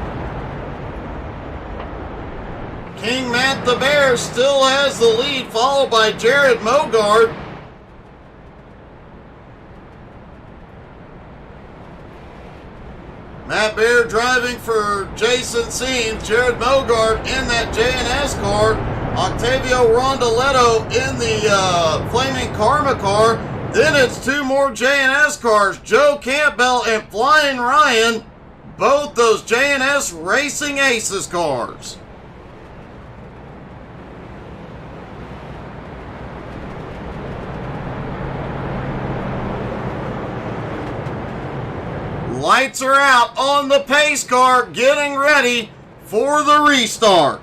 King Matt the Bear still has the lead, followed by Jared Mogard. Matt Bear driving for Jason Seams, Jared Mogard in that J&S car, Octavio Rondoletto in the Flaming Karma car. Then it's two more J&S cars, Joe Campbell and Flying Ryan, both those J&S Racing Aces cars. Lights are out on the pace car, getting ready for the restart.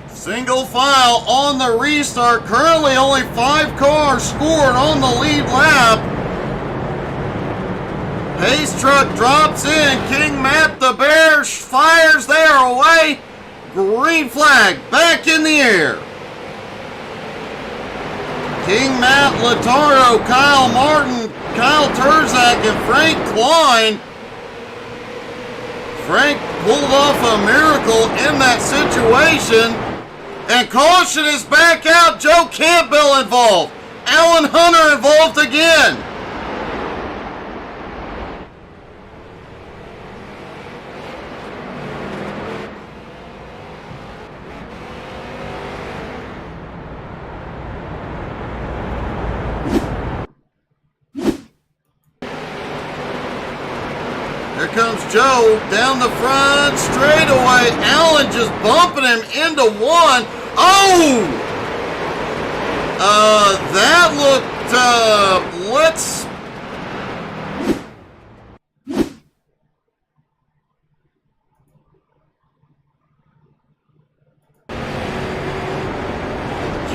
Single file on the restart. Currently only 5 cars scored on the lead lap. Pace truck drops in. King Matt the Bear fires there away. Green flag back in the air. King Matt, Lataro, Kyle Martin, Kyle Terzak, and Frank Klein. Frank pulled off a miracle in that situation. And caution is back out. Joe Campbell involved. Alan Hunter involved again. Here comes Joe down the front straightaway. Allen just bumping him into one. Oh! That looked, let's...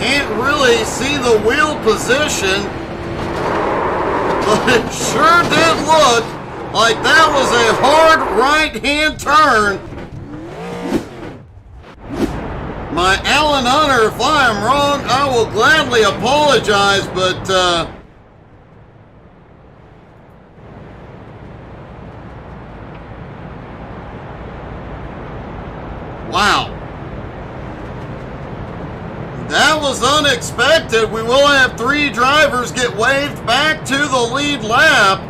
Can't really see the wheel position, but it sure did look like that was a hard right-hand turn. My Alan Hunter, if I am wrong, I will gladly apologize, but wow. That was unexpected. We will have 3 drivers get waved back to the lead lap.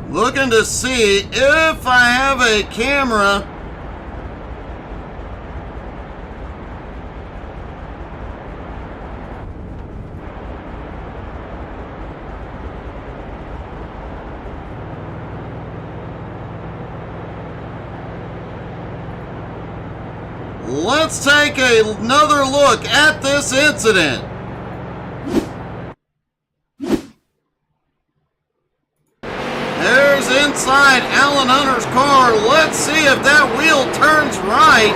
Looking to see if I have a camera. let's take another look at this incident. There's inside Alan Hunter's car. Let's see if that wheel turns right.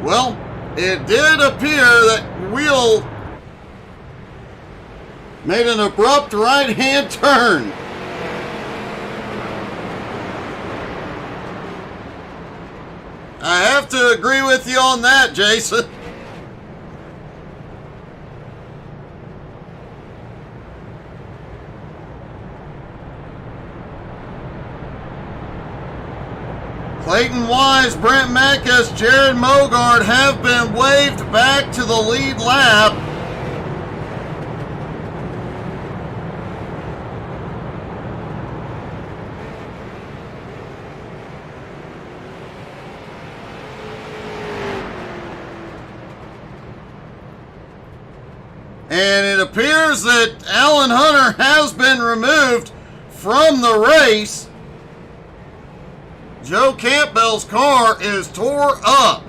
Well, it did appear that wheel made an abrupt right-hand turn. I have to agree with you on that, Jason. Clayton Wise, Brent Mekas, Jared Mogard have been waved back to the lead lap. And it appears that Alan Hunter has been removed from the race. Joe Campbell's car is tore up.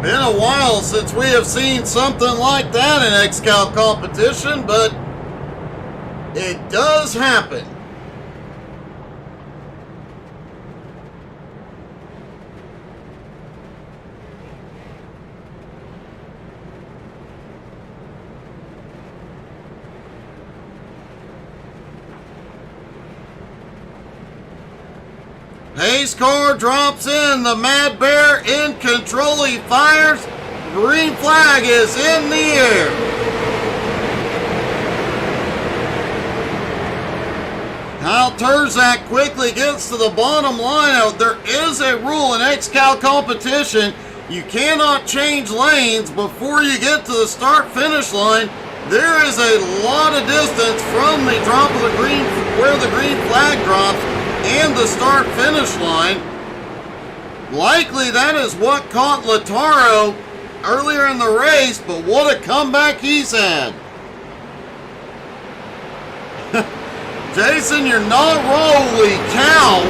Been a while since we have seen something like that in XCAL competition, but it does happen. Hayes' car drops in. The Mad Bear in control. He fires. Green flag is in the air. Kyle Terzak quickly gets to the bottom line. Now, there is a rule in XCAL competition. You cannot change lanes before you get to the start-finish line. There is a lot of distance from the drop of the green, where the green flag drops, and the start-finish line. Likely that is what caught Lataro earlier in the race, but what a comeback he's had. Jason, you're not wrong, holy cow.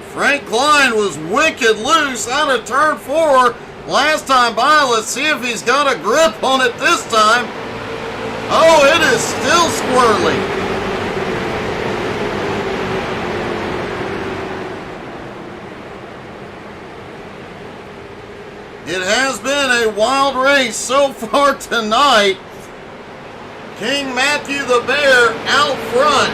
Frank Klein was wicked loose out of turn 4 last time by. Let's see if he's got a grip on it this time. Oh, it is still squirrely. It has been a wild race so far tonight. King Matthew the Bear out front.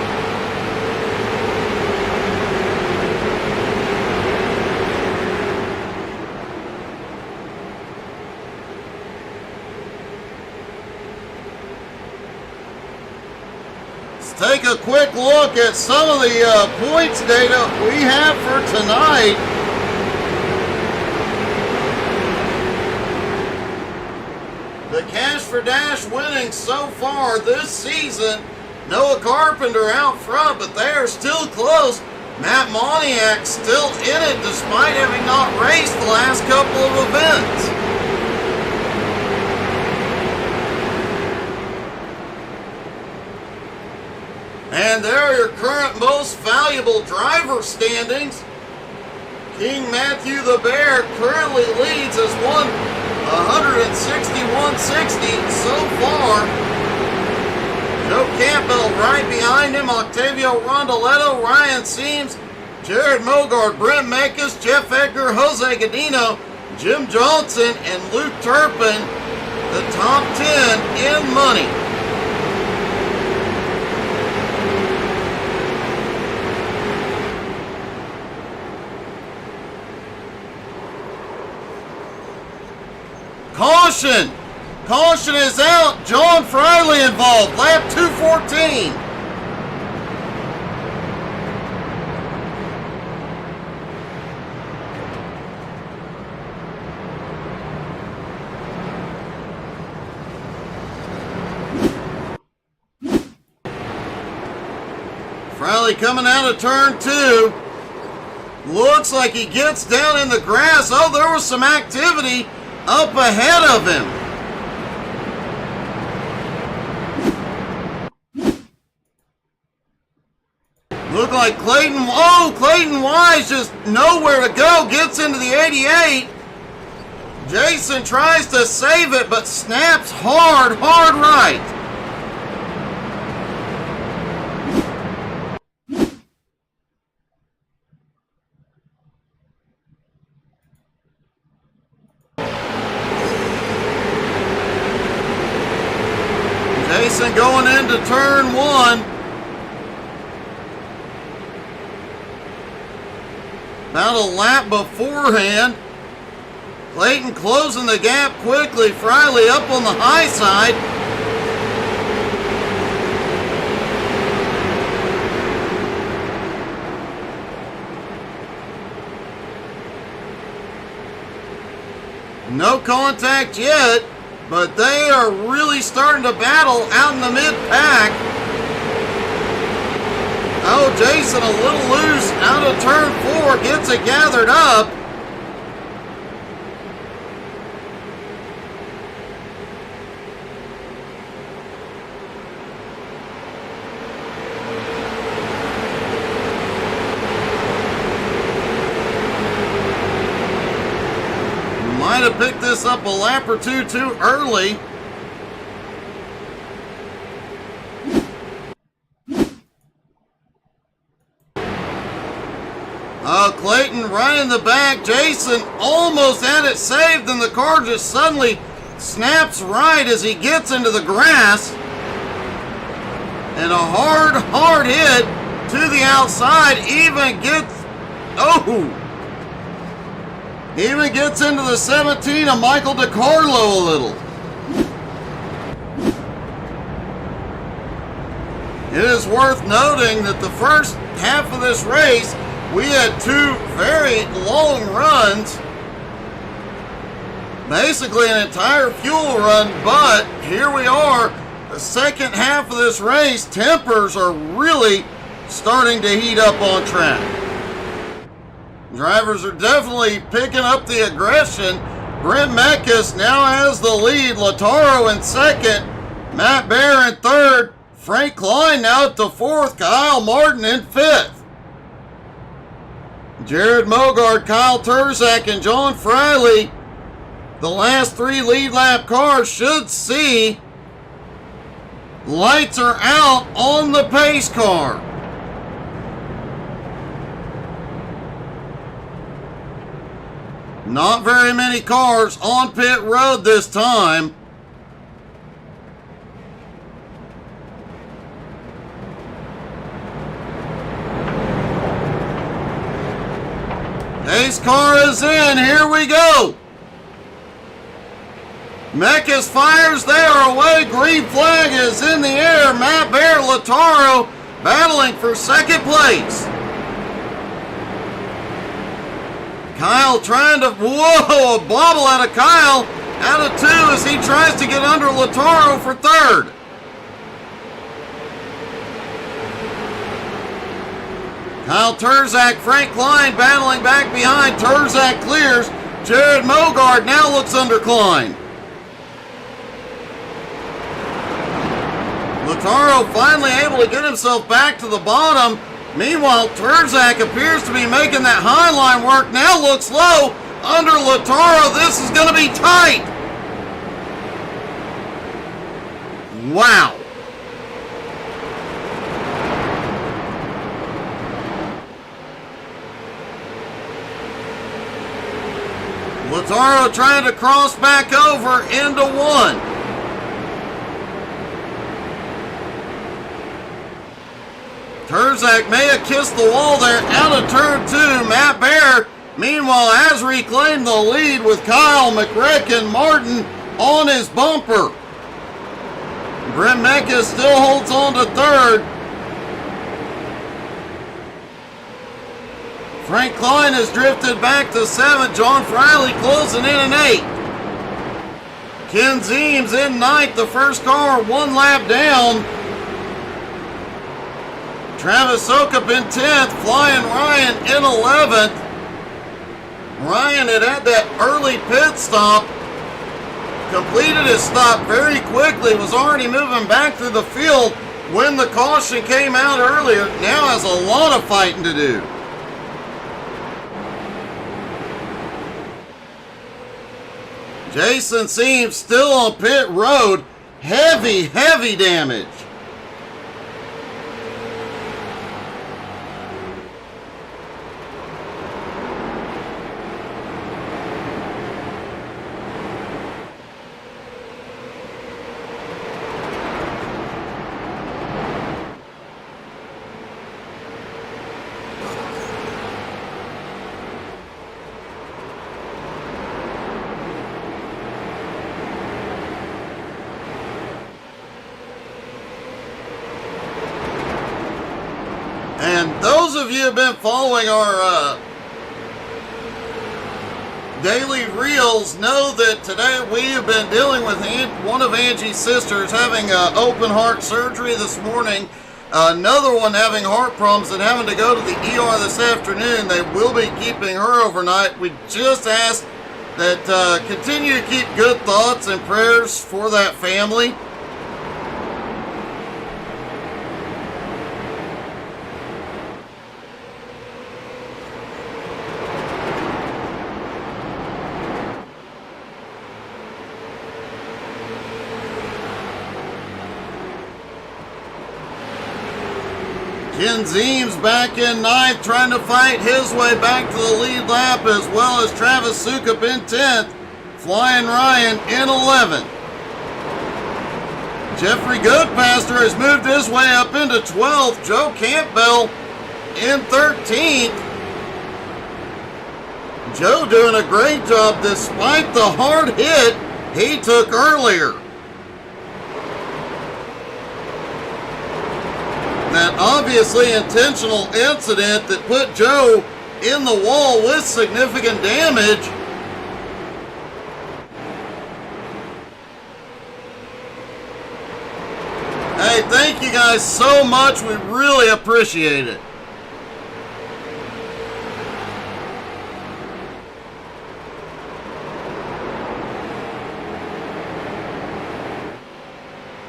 Take a quick look at some of the points data we have for tonight. The Cash for Dash winning so far this season. Noah Carpenter out front, but they are still close. Matt Moniak still in it despite having not raced the last couple of events. And there are your current most valuable driver standings. King Matthew the Bear currently leads as 161.60 so far. Joe Campbell right behind him. Octavio Rondoletto, Ryan Seams, Jared Mogard, Brent Mekas, Jeff Edgar, Jose Godino, Jim Johnson, and Luke Turpin. The top 10 in money. Caution! Caution is out. John Friley involved. Lap 214. Friley coming out of turn 2. Looks like he gets down in the grass. Oh, there was some activity up ahead of him. Look like Clayton Wise just nowhere to go. Gets into the 88. Jason tries to save it, but snaps hard right. Jason going into turn 1. About a lap beforehand. Clayton closing the gap quickly. Friley up on the high side. No contact yet, but they are really starting to battle out in the mid-pack. Oh, Jason a little loose out of turn 4, gets it gathered up. Might have picked this up a lap or two too early. Clayton right in the back. Jason almost had it saved, and the car just suddenly snaps right as he gets into the grass. And a hard hit to the outside. Even gets into the 17 of Michael DiCarlo a little. It is worth noting that the first half of this race, we had 2 very long runs. Basically an entire fuel run, but here we are. The second half of this race, tempers are really starting to heat up on track. Drivers are definitely picking up the aggression. Brent Meckes now has the lead. Lataro in second. Matt Bear in third. Frank Klein now at the 4th. Kyle Martin in 5th. Jared Mogard, Kyle Turzak, and John Friley, the last 3 lead lap cars, should see lights are out on the pace car. Not very many cars on pit road this time. Pace car is in. Here we go. Meckes fires. They are away. Green flag is in the air. Matt Bear, Lataro battling for second place. Kyle trying to, a bobble out of Kyle, out of 2 as he tries to get under Lataro for 3rd. Kyle Turzak, Frank Klein battling back behind. Turzak clears. Jared Mogard now looks under Klein. Lataro finally able to get himself back to the bottom. Meanwhile, Turzak appears to be making that high line work. Now looks low under Lataro. This is going to be tight. Wow. Lataro trying to cross back over into 1. Turzak may have kissed the wall there out of turn 2. Matt Bear, meanwhile, has reclaimed the lead with Kyle McRacken Martin on his bumper. Brent Meckes still holds on to 3rd. Frank Klein has drifted back to 7th. John Friley closing in at 8th. Ken Zeems in 9th. The first car 1 lap down. Travis Sokup in 10th, Flying Ryan in 11th. Ryan had that early pit stop, completed his stop very quickly, was already moving back through the field when the caution came out earlier. Now has a lot of fighting to do. Jason Seams still on pit road. Heavy damage. And those of you who have been following our daily reels know that today we have been dealing with one of Angie's sisters having open heart surgery this morning. Another one having heart problems and having to go to the ER this afternoon. They will be keeping her overnight. We just ask that continue to keep good thoughts and prayers for that family. Ken Zeems back in 9th, trying to fight his way back to the lead lap, as well as Travis Sokup in 10th, Flying Ryan in 11th. Jeffrey Goodpaster has moved his way up into 12th, Joe Campbell in 13th. Joe doing a great job despite the hard hit he took earlier. That obviously intentional incident that put Joe in the wall with significant damage. Hey, thank you guys so much. We really appreciate it.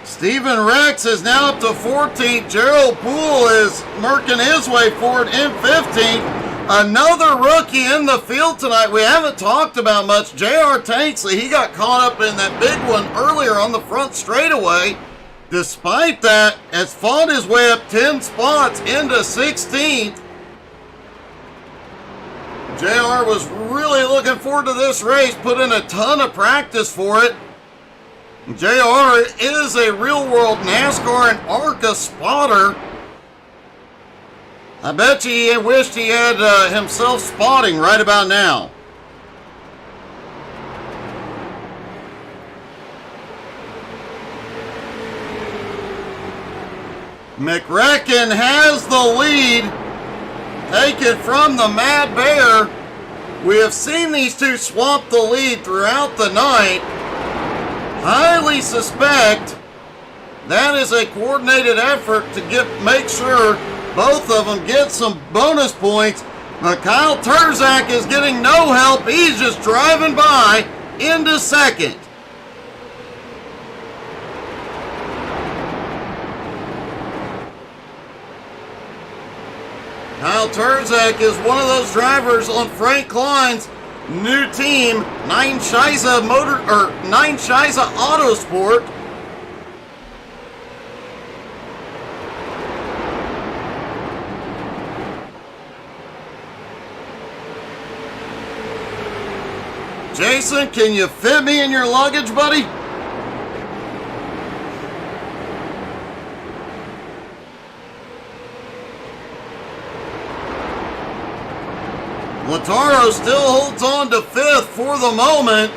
Stephen Rex is now up to 14th. Gerald Poole is murking his way forward in 15th. Another rookie in the field tonight we haven't talked about much. J.R. Tanksley, he got caught up in that big one earlier on the front straightaway. Despite that, has fought his way up 10 spots into 16th. JR was really looking forward to this race, put in a ton of practice for it. JR is a real-world NASCAR and ARCA spotter. I bet you he wished he had himself spotting right about now. McRecken has the lead, taken from the Mad Bear. We have seen these two swap the lead throughout the night. Highly suspect that is a coordinated effort to make sure both of them get some bonus points. But Kyle Terzak is getting no help. He's just driving by into second. Kyle Terzak is one of those drivers on Frank Klein's new team, Nine Shiza Autosport. Jason, can you fit me in your luggage, buddy? Lataro still holds on to 5th for the moment.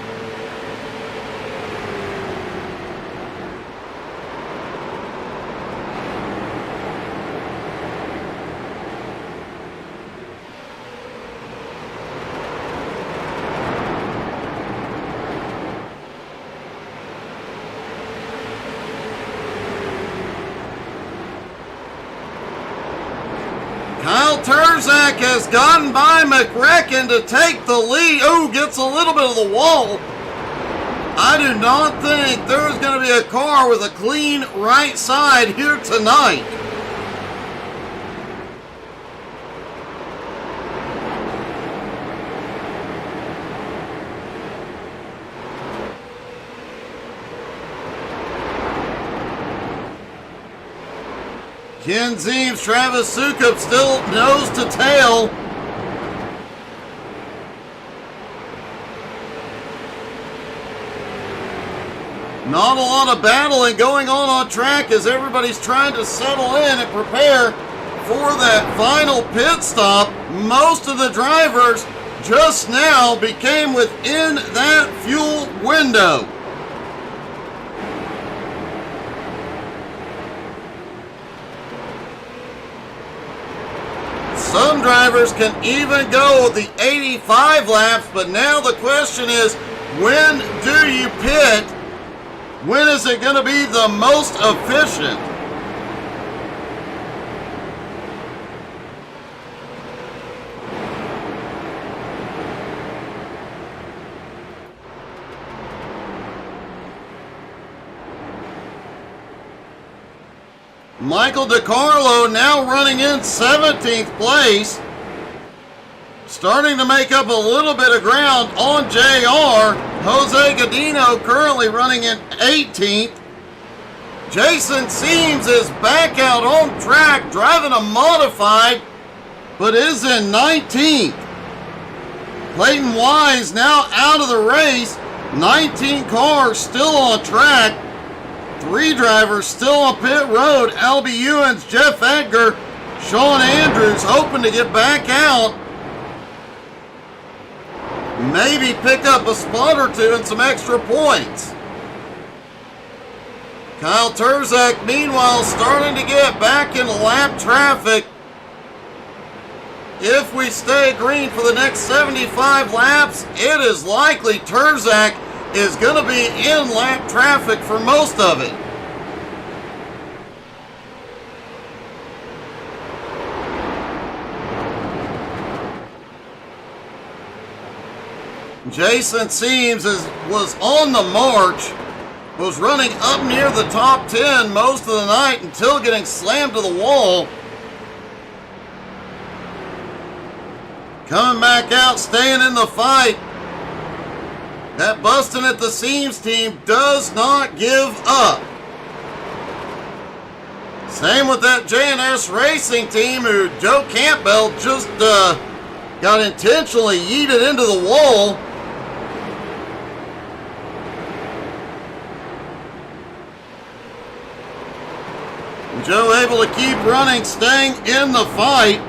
Kyle Turzak has gotten by McRecken to take the lead. Oh, gets a little bit of the wall. I do not think there's going to be a car with a clean right side here tonight. Ken Zeems, Travis Sukup still nose to tail. Not a lot of battling going on track as everybody's trying to settle in and prepare for that final pit stop. Most of the drivers just now became within that fuel window. Some drivers can even go the 85 laps, but now the question is, when do you pit? When is it going to be the most efficient? Michael DiCarlo now running in 17th place. Starting to make up a little bit of ground on JR. Jose Godino currently running in 18th. Jason Seams is back out on track driving a modified, but is in 19th. Clayton Wise now out of the race. 19 cars still on track. 3 drivers still on pit road. Albie Ewens, Jeff Edgar, Sean Andrews hoping to get back out. Maybe pick up a spot or two and some extra points. Kyle Turzak, meanwhile, starting to get back in lap traffic. If we stay green for the next 75 laps, it is likely Turzak is going to be in lap traffic for most of it. Jason Seams was on the march, was running up near the top 10 most of the night until getting slammed to the wall. Coming back out, staying in the fight. That busting at the seams team does not give up. Same with that J&S Racing team who Joe Campbell just got intentionally yeeted into the wall. Joe able to keep running, staying in the fight.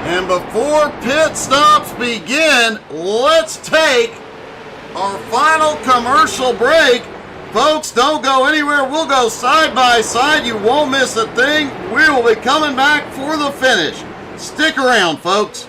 And before pit stops begin, let's take our final commercial break. Folks, don't go anywhere. We'll go side by side. You won't miss a thing. We will be coming back for the finish. Stick around, folks.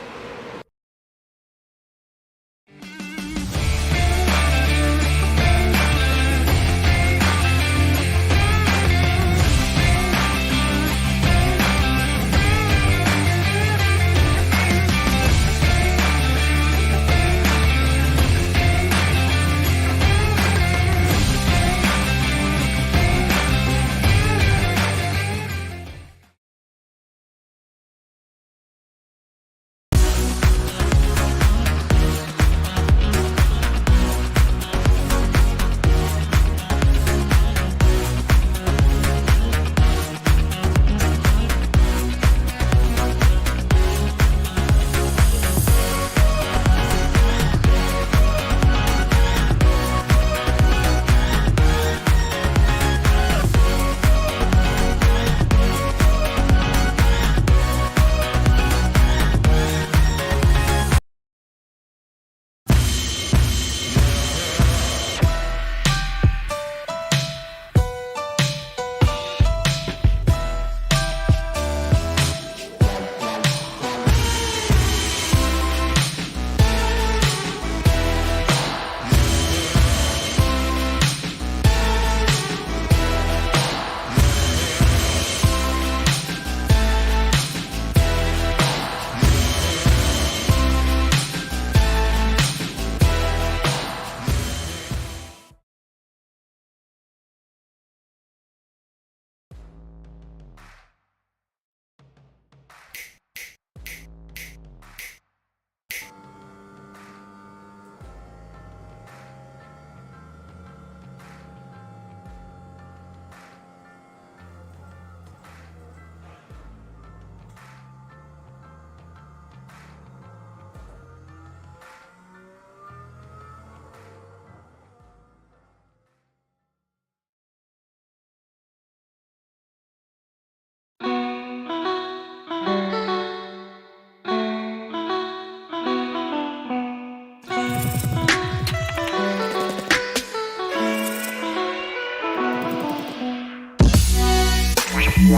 All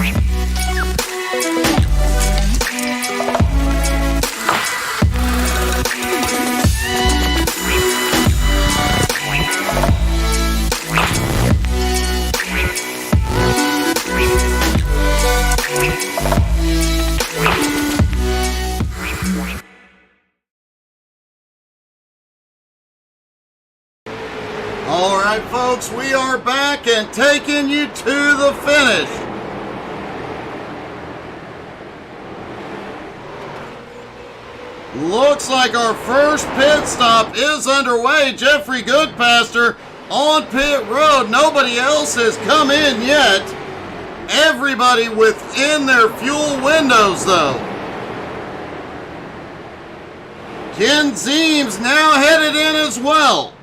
right, folks, we are back and taking you to the finish. Looks like our first pit stop is underway. Jeffrey Goodpaster on pit road. Nobody else has come in yet. Everybody within their fuel windows, though. Ken Zeems now headed in as well.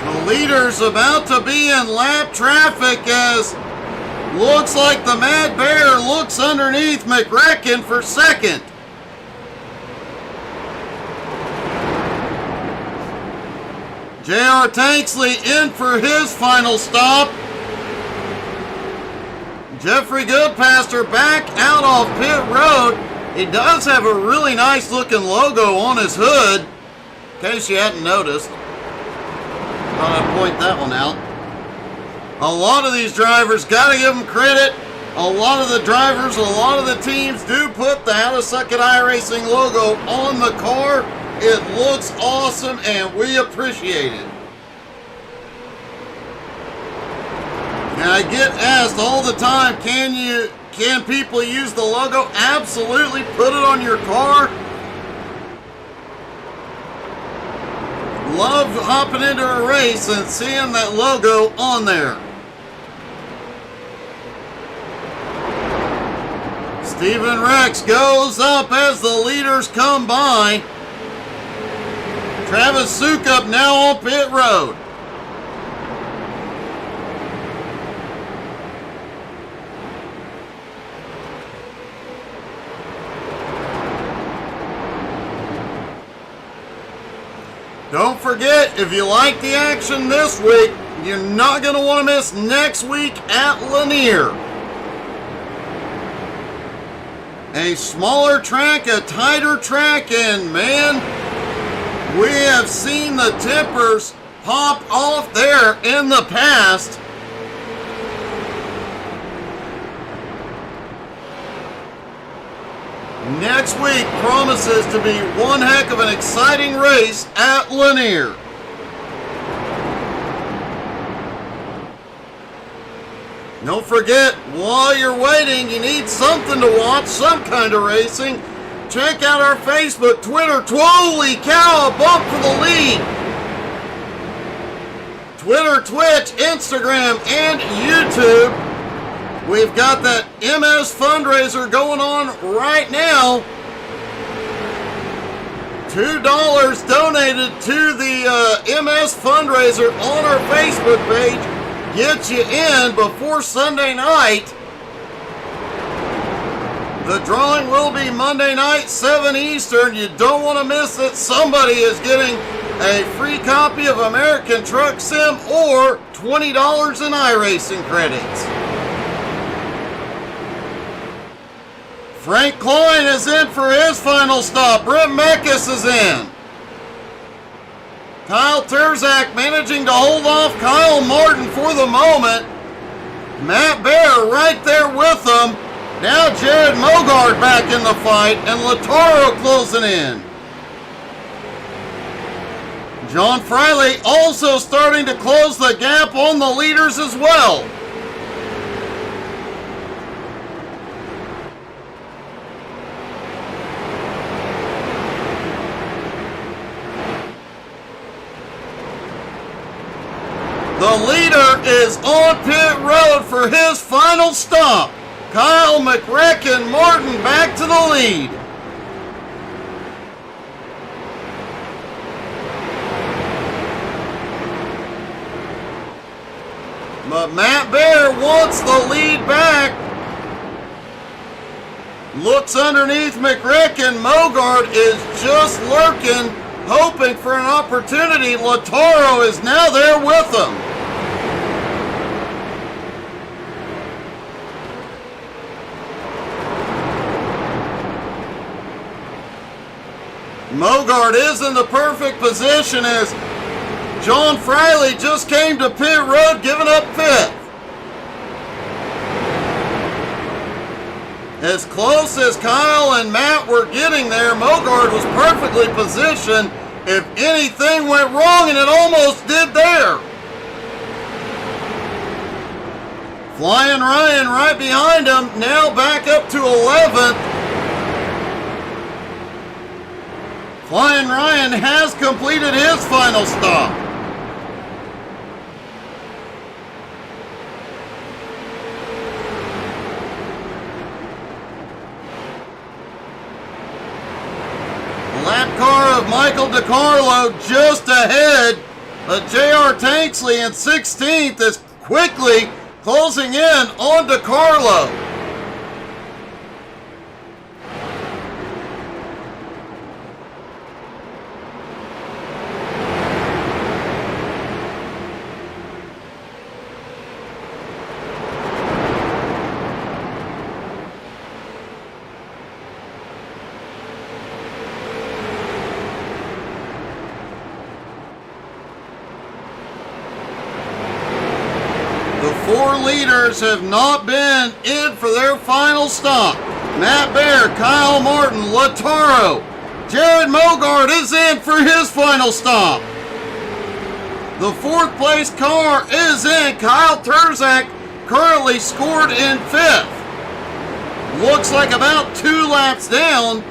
The leader's about to be in lap traffic as looks like the Mad Bear looks underneath McRecken for second. J.R. Tanksley in for his final stop. Jeffrey Goodpaster back out off pit road. He does have a really nice looking logo on his hood, in case you hadn't noticed. Thought I'd point that one out. A lot of these drivers, gotta give them credit. A lot of the drivers, a lot of the teams do put the How to Suck at iRacing logo on the car. It looks awesome and we appreciate it. And I get asked all the time, can people use the logo? Absolutely, put it on your car. Love hopping into a race and seeing that logo on there. Steven Rex goes up as the leaders come by. Travis Sukup now on pit road. Don't forget, if you like the action this week, you're not going to want to miss next week at Lanier. A smaller track, a tighter track, and man, we have seen the tippers pop off there in the past. Next week promises to be one heck of an exciting race at Lanier. Don't forget, while you're waiting, you need something to watch, some kind of racing. Check out our Facebook, Twitter. Holy cow, a bump for the lead. Twitter, Twitch, Instagram, and YouTube. We've got that MS fundraiser going on right now. $2 donated to the MS fundraiser on our Facebook page. Get you in before Sunday night. The drawing will be Monday night, 7 Eastern. You don't want to miss it. Somebody is getting a free copy of American Truck Sim or $20 in iRacing credits. Frank Klein is in for his final stop. Brent Meckes is in. Kyle Terzak managing to hold off Kyle Martin for the moment. Matt Bear right there with him. Now Jared Mogard back in the fight and Lataro closing in. John Friley also starting to close the gap on the leaders as well. The leader is on pit road for his final stop. Kyle McRecken Martin back to the lead. But Matt Bear wants the lead back. Looks underneath McRecken. Mogard is just lurking hoping for an opportunity. Lataro is now there with them. Mogart is in the perfect position as John Friley just came to pit road, giving up fifth. As close as Kyle and Matt were getting there, Mogart was perfectly positioned if anything went wrong, and it almost did there. Flying Ryan right behind him, now back up to 11th. Flying Ryan has completed his final stop. Lap car of Michael DiCarlo just ahead of J.R. Tanksley in 16th is quickly closing in on DiCarlo. Four leaders have not been in for their final stop. Matt Baer, Kyle Martin, Lataro. Jared Mogart is in for his final stop. The fourth place car is in. Kyle Terzak currently scored in fifth. Looks like about 2 laps down.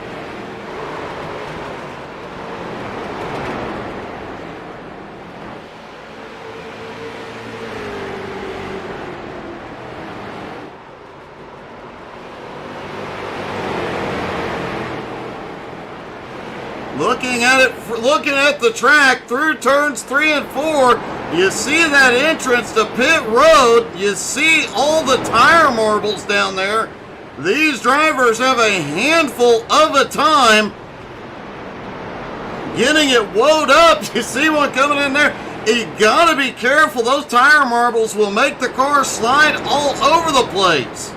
Looking at the track through turns 3 and 4, you see that entrance to pit road. You see all the tire marbles down there. These drivers have a handful of a time getting it woed up. You see one coming in there. You gotta be careful. Those tire marbles will make the car slide all over the place.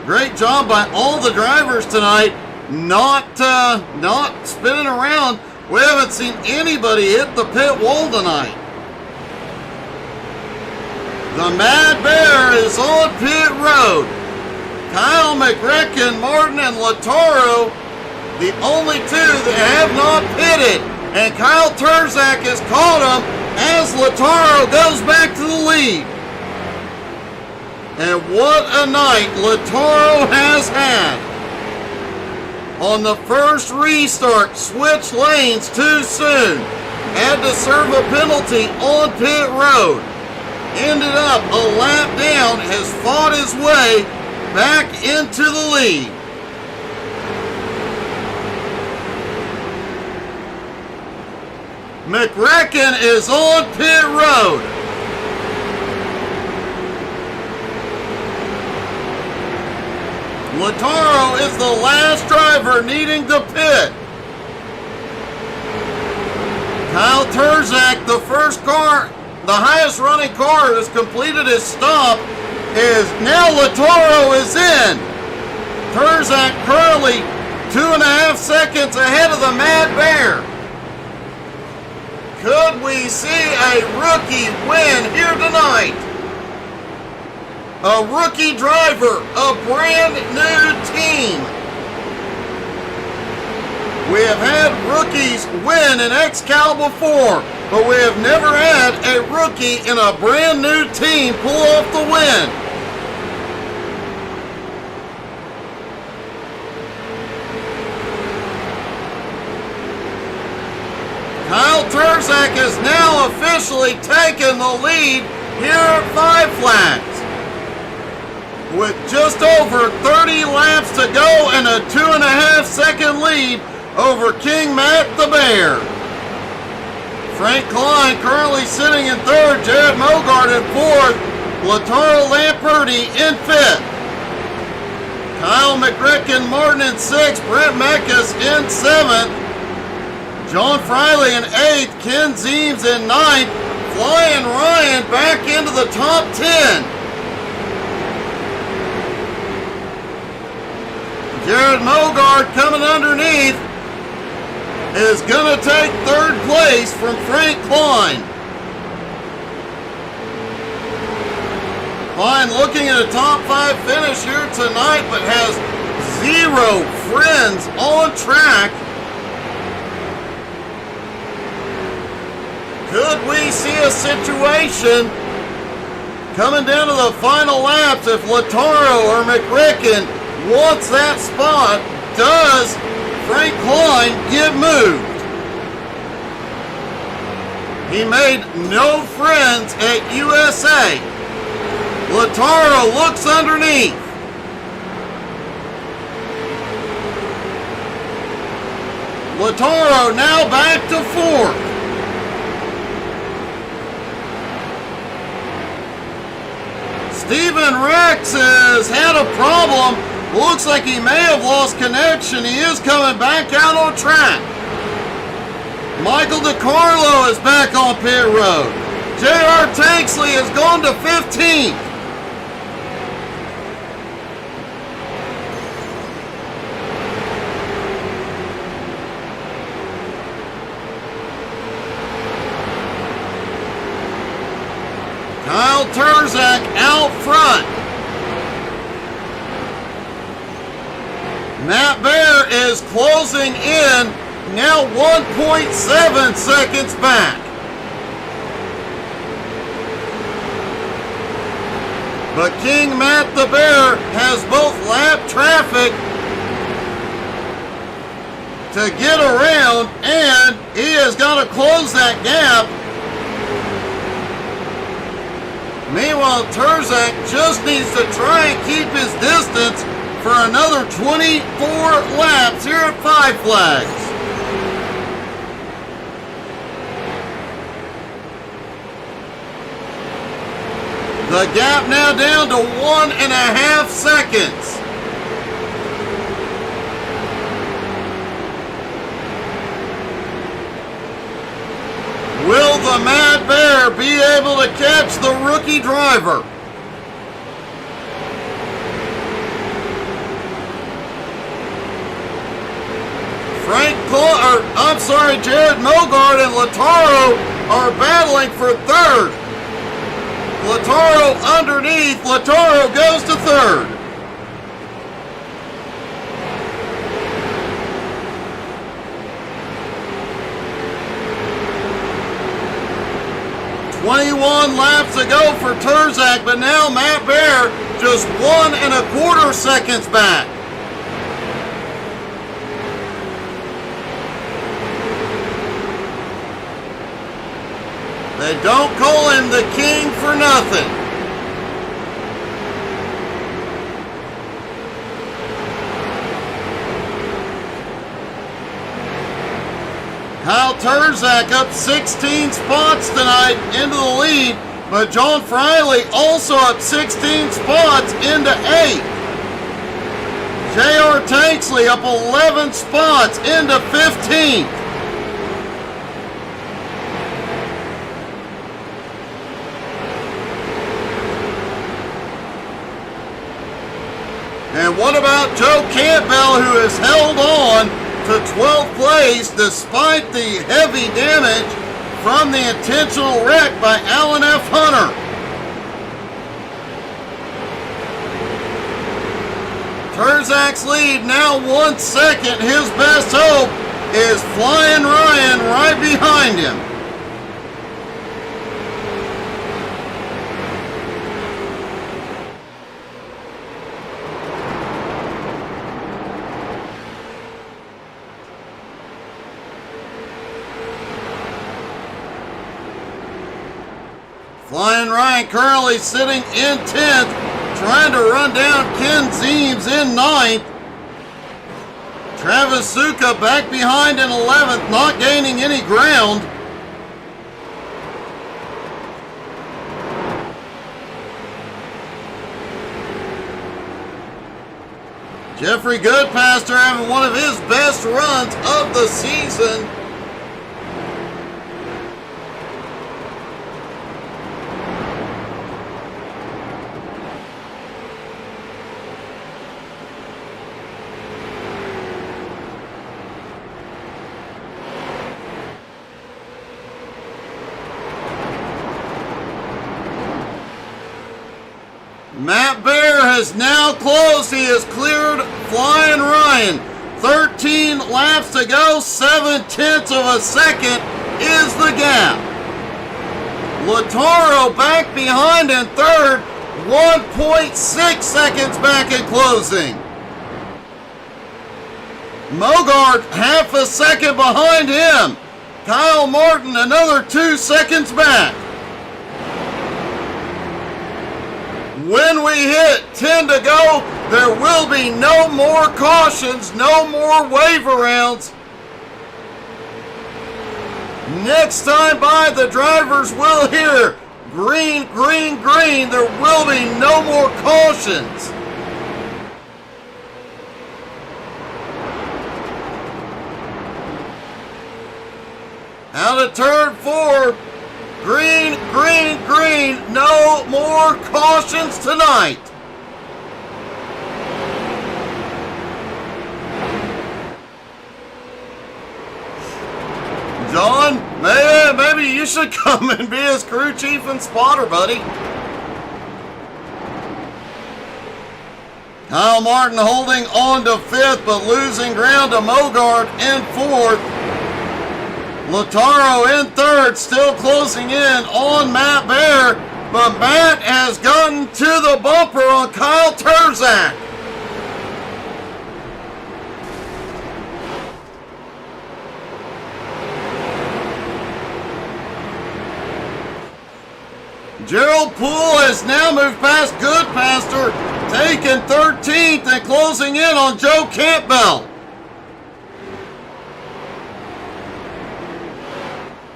Great job by all the drivers tonight. Not spinning around. We haven't seen anybody hit the pit wall tonight. The Mad Bear is on pit road. Kyle McRecken, Martin, and Lataro, the only two that have not pitted. And Kyle Terzak has caught him as Lataro goes back to the lead. And what a night Lataro has had. On the first restart, switched lanes too soon. Had to serve a penalty on pit road. Ended up a lap down, has fought his way back into the lead. McRecken is on pit road. Lataro is the last driver needing to pit. Kyle Terzak, the first car, the highest running car, has completed his stop. Is now Lataro is in. Terzak currently 2.5 seconds ahead of the Mad Bear. Could we see a rookie win here tonight? A rookie driver, a brand new team. We have had rookies win in XCAL before, but we have never had a rookie in a brand new team pull off the win. Kyle Terzak has now officially taken the lead here at 5 Flags. With just over 30 laps to go and a 2.5 second lead over King Matt the Bear. Frank Klein currently sitting in third, Jared Mogart in fourth, Lataro Lamperti in fifth. Kyle McRecken Martin in sixth, Brent Mekas in seventh, John Friley in 8th, Ken Zeems in 9th, Flying Ryan back into the top 10. Jared Mogard coming underneath is going to take 3rd place from Frank Klein. Klein looking at a top 5 finish here tonight, but has 0 friends on track. Could we see a situation coming down to the final laps if Lataro or McRicken wants that spot? Does Frank Klein get moved? He made no friends at USA. Lataro looks underneath. Lataro now back to 4th. Stephen Rex has had a problem. Looks like he may have lost connection. He is coming back out on track. Michael DiCarlo is back on pit road. J.R. Tanksley has gone to 15th. Kyle Turzak out front. Matt Bear is closing in, now 1.7 seconds back. But King Matt the Bear has both lap traffic to get around, and he has got to close that gap. Meanwhile, Turzak just needs to try and keep his distance for another 24 laps here at Five Flags. The gap now down to 1.5 seconds. Will the Mad Bear be able to catch the rookie driver? Jared Mogard and Lataro are battling for 3rd. Lataro underneath. Lataro goes to 3rd. "21 laps to go for Turzak, but now Matt Bear just 1.25 seconds back. They don't call him the king for nothing. Kyle Turzak up 16 spots tonight into the lead, but John Friley also up 16 spots into 8th. J.R. Tanksley up 11 spots into 15th. And what about Joe Campbell, who has held on to 12th place despite the heavy damage from the intentional wreck by Alan F. Hunter? Turzak's lead now 1 second. His best hope is Flying Ryan right behind him. Flying Ryan currently sitting in 10th, trying to run down Ken Zeems in 9th. Travis Suka back behind in 11th, not gaining any ground. Jeffrey Goodpaster having one of his best runs of the season Matt Bear has now closed. He has cleared Flying Ryan. 13 laps to go. 7/10 of a second is the gap. Lataro back behind in third. 1.6 seconds back at closing. Mogart half a second behind him. Kyle Martin another 2 seconds back. When we hit 10 to go, there will be no more cautions, no more wave arounds. Next time by, the drivers will hear green, green, green. There will be no more cautions. Out of turn 4. Green, green, green. No more cautions tonight. John, maybe you should come and be his crew chief and spotter, buddy. Kyle Martin holding on to 5th, but losing ground to Mogart in 4th. Lataro in 3rd, still closing in on Matt Bear, but Matt has gotten to the bumper on Kyle Terzak. Gerald Poole has now moved past Goodpaster, taking 13th and closing in on Joe Campbell.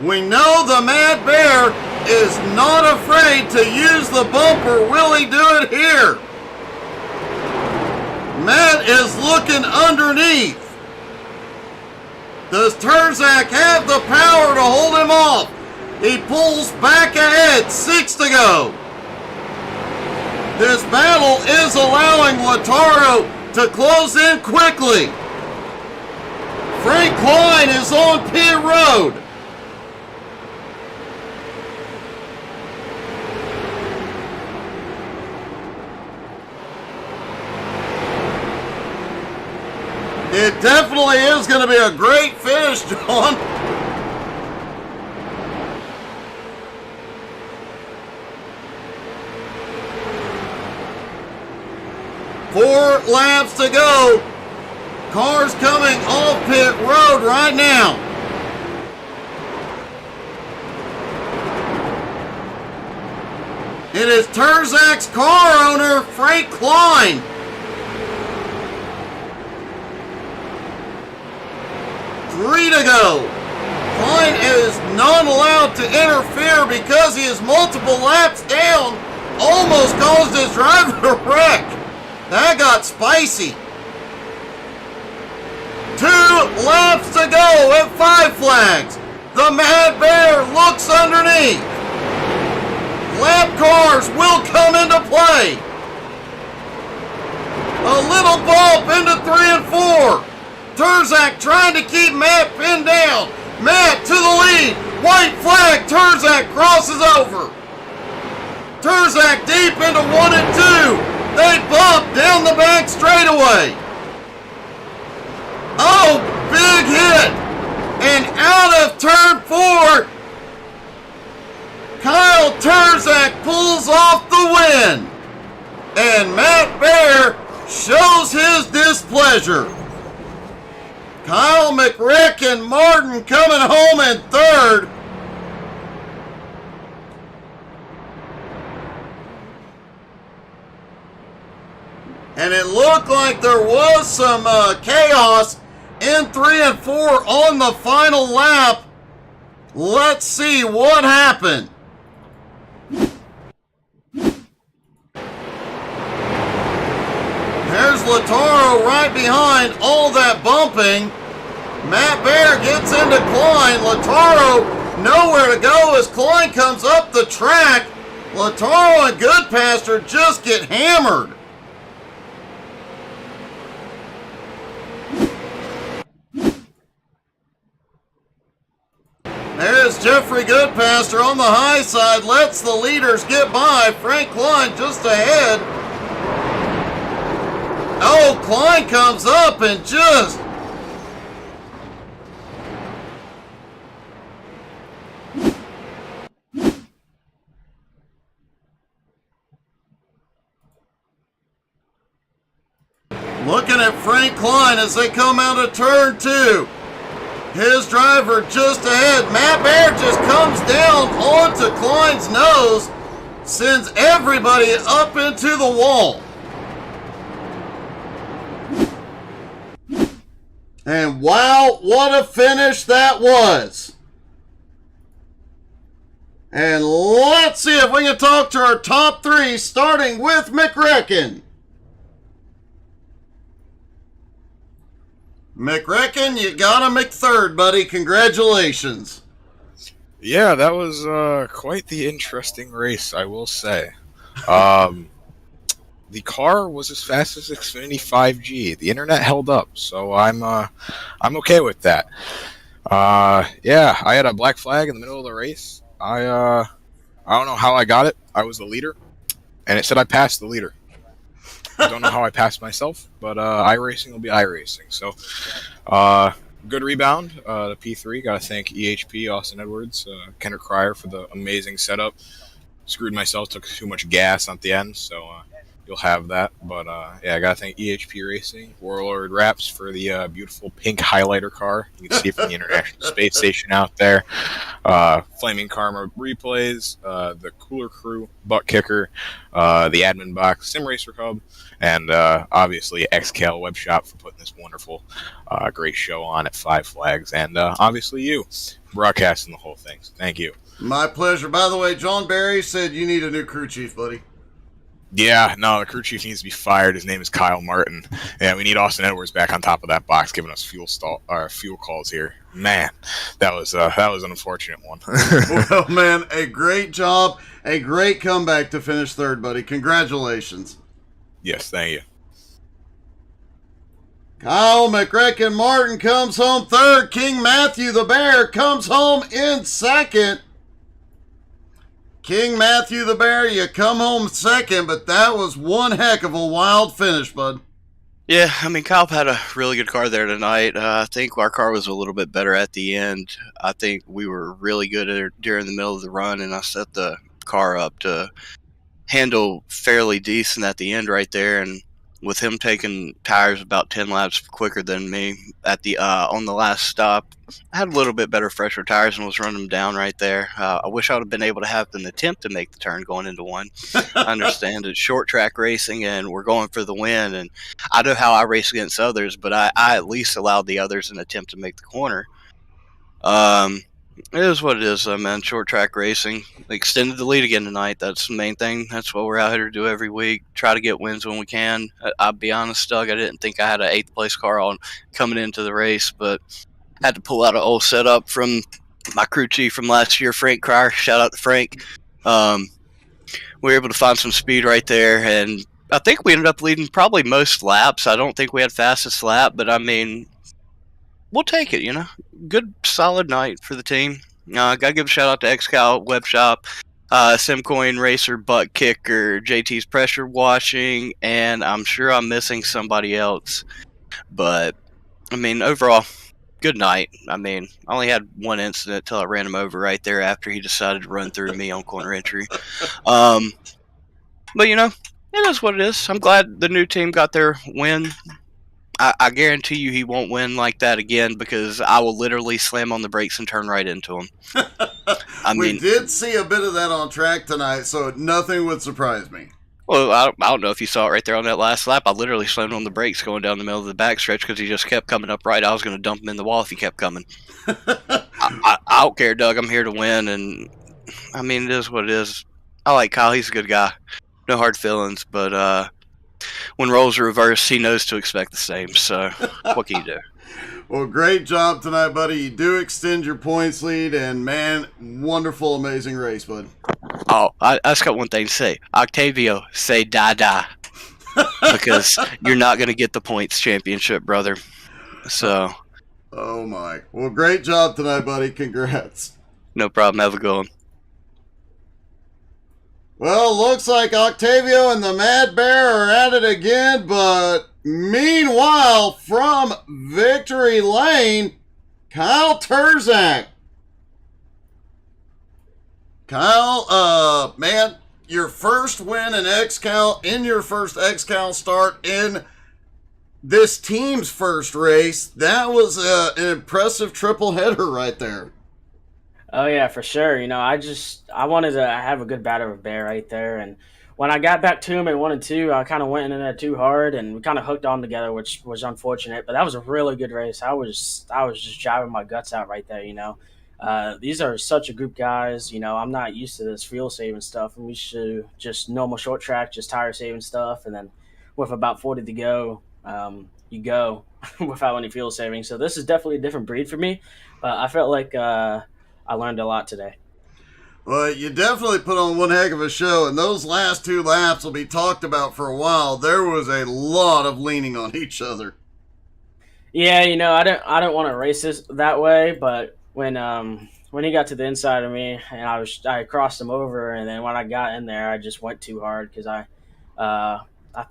We know the Mad Bear is not afraid to use the bumper. Will he do it here? Matt is looking underneath. Does Terzak have the power to hold him off? He pulls back ahead, 6 to go. This battle is allowing Lataro to close in quickly. Frank Klein is on pit road. It definitely is going to be a great finish, John. Four laps to go. Cars coming off pit road right now. It is Terzak's car owner, Frank Klein. Three to go. Klein is not allowed to interfere because he is multiple laps down. Almost caused his driver to wreck. That got spicy. 2 laps to go at 5 flags. The Mad Bear looks underneath. Lap cars will come into play. A little bump into 3 and 4. Terzak trying to keep Matt pinned down. Matt to the lead. White flag. Terzak crosses over. Terzak deep into 1 and 2. They bump down the back straightaway. Oh, big hit. And out of turn 4, Kyle Terzak pulls off the win. And Matt Bear shows his displeasure. Kyle McRick and Martin coming home in 3rd. And it looked like there was some chaos in 3 and 4 on the final lap. Let's see what happened. There's Lataro right behind all that bumping. Matt Bear gets into Klein. Lataro nowhere to go as Klein comes up the track. Lataro and Goodpaster just get hammered. There's Jeffrey Goodpaster on the high side, lets the leaders get by. Frank Klein just ahead. Oh, Klein comes up and just... Looking at Frank Klein as they come out of turn 2. His driver just ahead. Matt Bear just comes down onto Klein's nose, sends everybody up into the wall. And wow, what a finish that was. And let's see if we can talk to our top 3, starting with McRecken. McRecken, you got him at 3rd, buddy. Congratulations. Yeah, that was quite the interesting race, I will say. The car was as fast as Xfinity 5G. The internet held up, so I'm okay with that. Yeah, I had a black flag in the middle of the race. I don't know how I got it. I was the leader, and it said I passed the leader. I don't know how I passed myself, but iRacing will be iRacing. So, good rebound. The P3. Got to thank EHP, Austin Edwards, Kendrick Cryer for the amazing setup. Screwed myself, took too much gas at the end, so you'll have that. But yeah, I got to thank EHP Racing, Warlord Wraps for the beautiful pink highlighter car. You can see it from the International Space Station out there. Flaming Karma Replays, the Cooler Crew Butt Kicker, the Admin Box Sim Racer Hub, and obviously XCAL Web Shop for putting this wonderful, great show on at Five Flags, and obviously you broadcasting the whole thing. So thank you. My pleasure. By the way, John Barry said you need a new crew chief, buddy. Yeah, no, the crew chief needs to be fired. His name is Kyle Martin. Yeah, we need Austin Edwards back on top of that box, giving us fuel calls here. Man, that was an unfortunate one. Well, man, a great job, a great comeback to finish 3rd, buddy. Congratulations. Yes, thank you. Kyle McRecken Martin comes home 3rd. King Matthew the Bear comes home in 2nd. King Matthew the Bear, you come home 2nd, but that was one heck of a wild finish, bud. Yeah, I mean, Kyle had a really good car there tonight. I think our car was a little bit better at the end. I think we were really good during the middle of the run, and I set the car up to handle fairly decent at the end right there. And with him taking tires about 10 laps quicker than me at the on the last stop, I had a little bit better, fresher tires and was running them down right there. I wish I would have been able to have an attempt to make the turn going into one. I understand it's short track racing and we're going for the win, and I know how I race against others, but I at least allowed the others an attempt to make the corner. It is what it is, man. Short track racing. Extended the lead again tonight. That's the main thing. That's what we're out here to do every week. Try to get wins when we can. I'll be honest, Doug, I didn't think I had an 8th place car on coming into the race, but had to pull out an old setup from my crew chief from last year, Frank Cryer. Shout out to Frank. We were able to find some speed right there, and I think we ended up leading probably most laps. I don't think we had fastest lap, but I mean, we'll take it, you know. Good, solid night for the team. Gotta give a shout out to XCAL Web Shop, Simcoin Racer, Butt Kicker, JT's Pressure Washing, and I'm sure I'm missing somebody else. But, I mean, overall, good night. I mean, I only had one incident till I ran him over right there after he decided to run through me on corner entry. But, you know, it is what it is. I'm glad the new team got their win. I guarantee you he won't win like that again, because I will literally slam on the brakes and turn right into him. We did see a bit of that on track tonight, so nothing would surprise me. Well, I don't know if you saw it right there on that last lap. I literally slammed on the brakes going down the middle of the backstretch because he just kept coming up right. I was going to dump him in the wall if he kept coming. I don't care, Doug. I'm here to win, and I mean, it is what it is. I like Kyle. He's a good guy. No hard feelings, but when roles are reversed, he knows to expect the same. So, what can you do? Well, great job tonight, buddy. You do extend your points lead, and man, wonderful, amazing race, bud. Oh, I just got one thing to say. Octavio, say da-da. Because you're not going to get the points championship, brother. So. Oh, my. Well, great job tonight, buddy. Congrats. No problem. Have a good one. Well, looks like Octavio and the Mad Bear are at it again, but Meanwhile, from Victory Lane, Kyle Turzak. Kyle, man, your first win in XCAL, in your first XCAL start in this team's first race. That was an impressive triple header right there. Oh yeah, for sure. I wanted to have a good battle with Bear right there, and when I got back to him at 1 and 2, I kind of went in there too hard, and we kind of hooked on together, which was unfortunate. But that was a really good race. I was just driving my guts out right there. These are such a group guys. I'm not used to this fuel saving stuff. I'm used to just normal short track, just tire saving stuff, and then with about 40 to go, you go without any fuel saving. So this is definitely a different breed for me. But I felt like I learned a lot today. Well, you definitely put on one heck of a show, and those last 2 laps will be talked about for a while. There was a lot of leaning on each other. Yeah, I don't want to race this that way, but when he got to the inside of me and I crossed him over, and then when I got in there, I just went too hard because I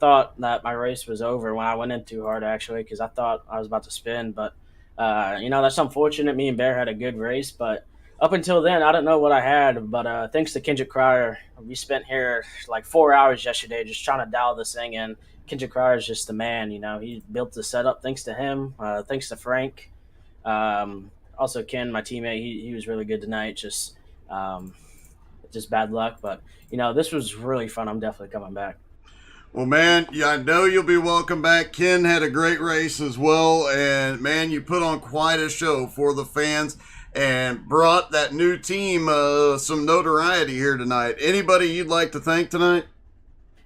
thought that my race was over when I went in too hard actually because I thought I was about to spin, but that's unfortunate. Me and Bear had a good race, but up until then, I don't know what I had, but thanks to Kendrick Cryer, we spent here like 4 hours yesterday just trying to dial this thing in. Kendrick Cryer is just the man, he built the setup thanks to him, thanks to Frank. Also Ken, my teammate, he was really good tonight, just bad luck, but this was really fun. I'm definitely coming back. Well, man, yeah, I know you'll be welcome back. Ken had a great race as well, and man, you put on quite a show for the fans and brought that new team some notoriety here tonight. Anybody you'd like to thank tonight?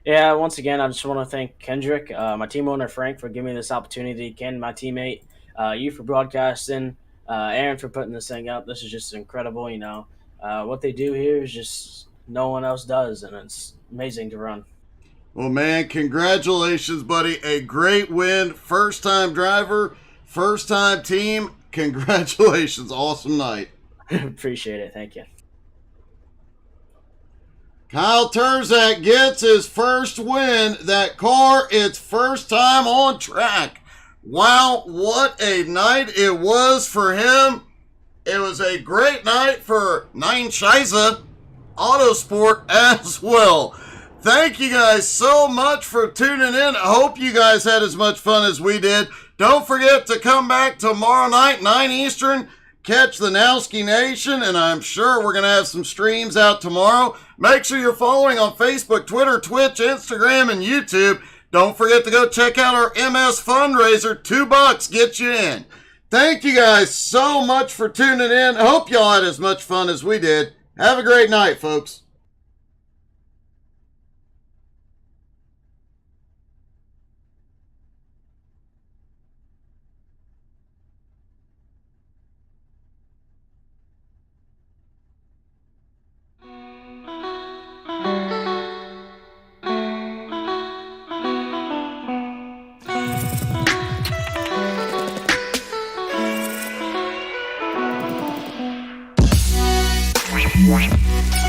Yeah, once again, I just want to thank Kendrick, my team owner Frank for giving me this opportunity, Ken, my teammate, you for broadcasting, Aaron for putting this thing up. This is just incredible. What they do here is just no one else does, and it's amazing to run. Well, man, congratulations, buddy. A great win. First-time driver, first-time team. Congratulations. Awesome night. Appreciate it. Thank you. Kyle Turzak gets his first win. That car, its first time on track. Wow, what a night it was for him. It was a great night for Nine Shiza Autosport as well. Thank you guys so much for tuning in. I hope you guys had as much fun as we did. Don't forget to come back tomorrow night, 9 Eastern. Catch the Nowski Nation, and I'm sure we're going to have some streams out tomorrow. Make sure you're following on Facebook, Twitter, Twitch, Instagram, and YouTube. Don't forget to go check out our MS fundraiser. $2 gets you in. Thank you guys so much for tuning in. I hope y'all had as much fun as we did. Have a great night, folks. Wow.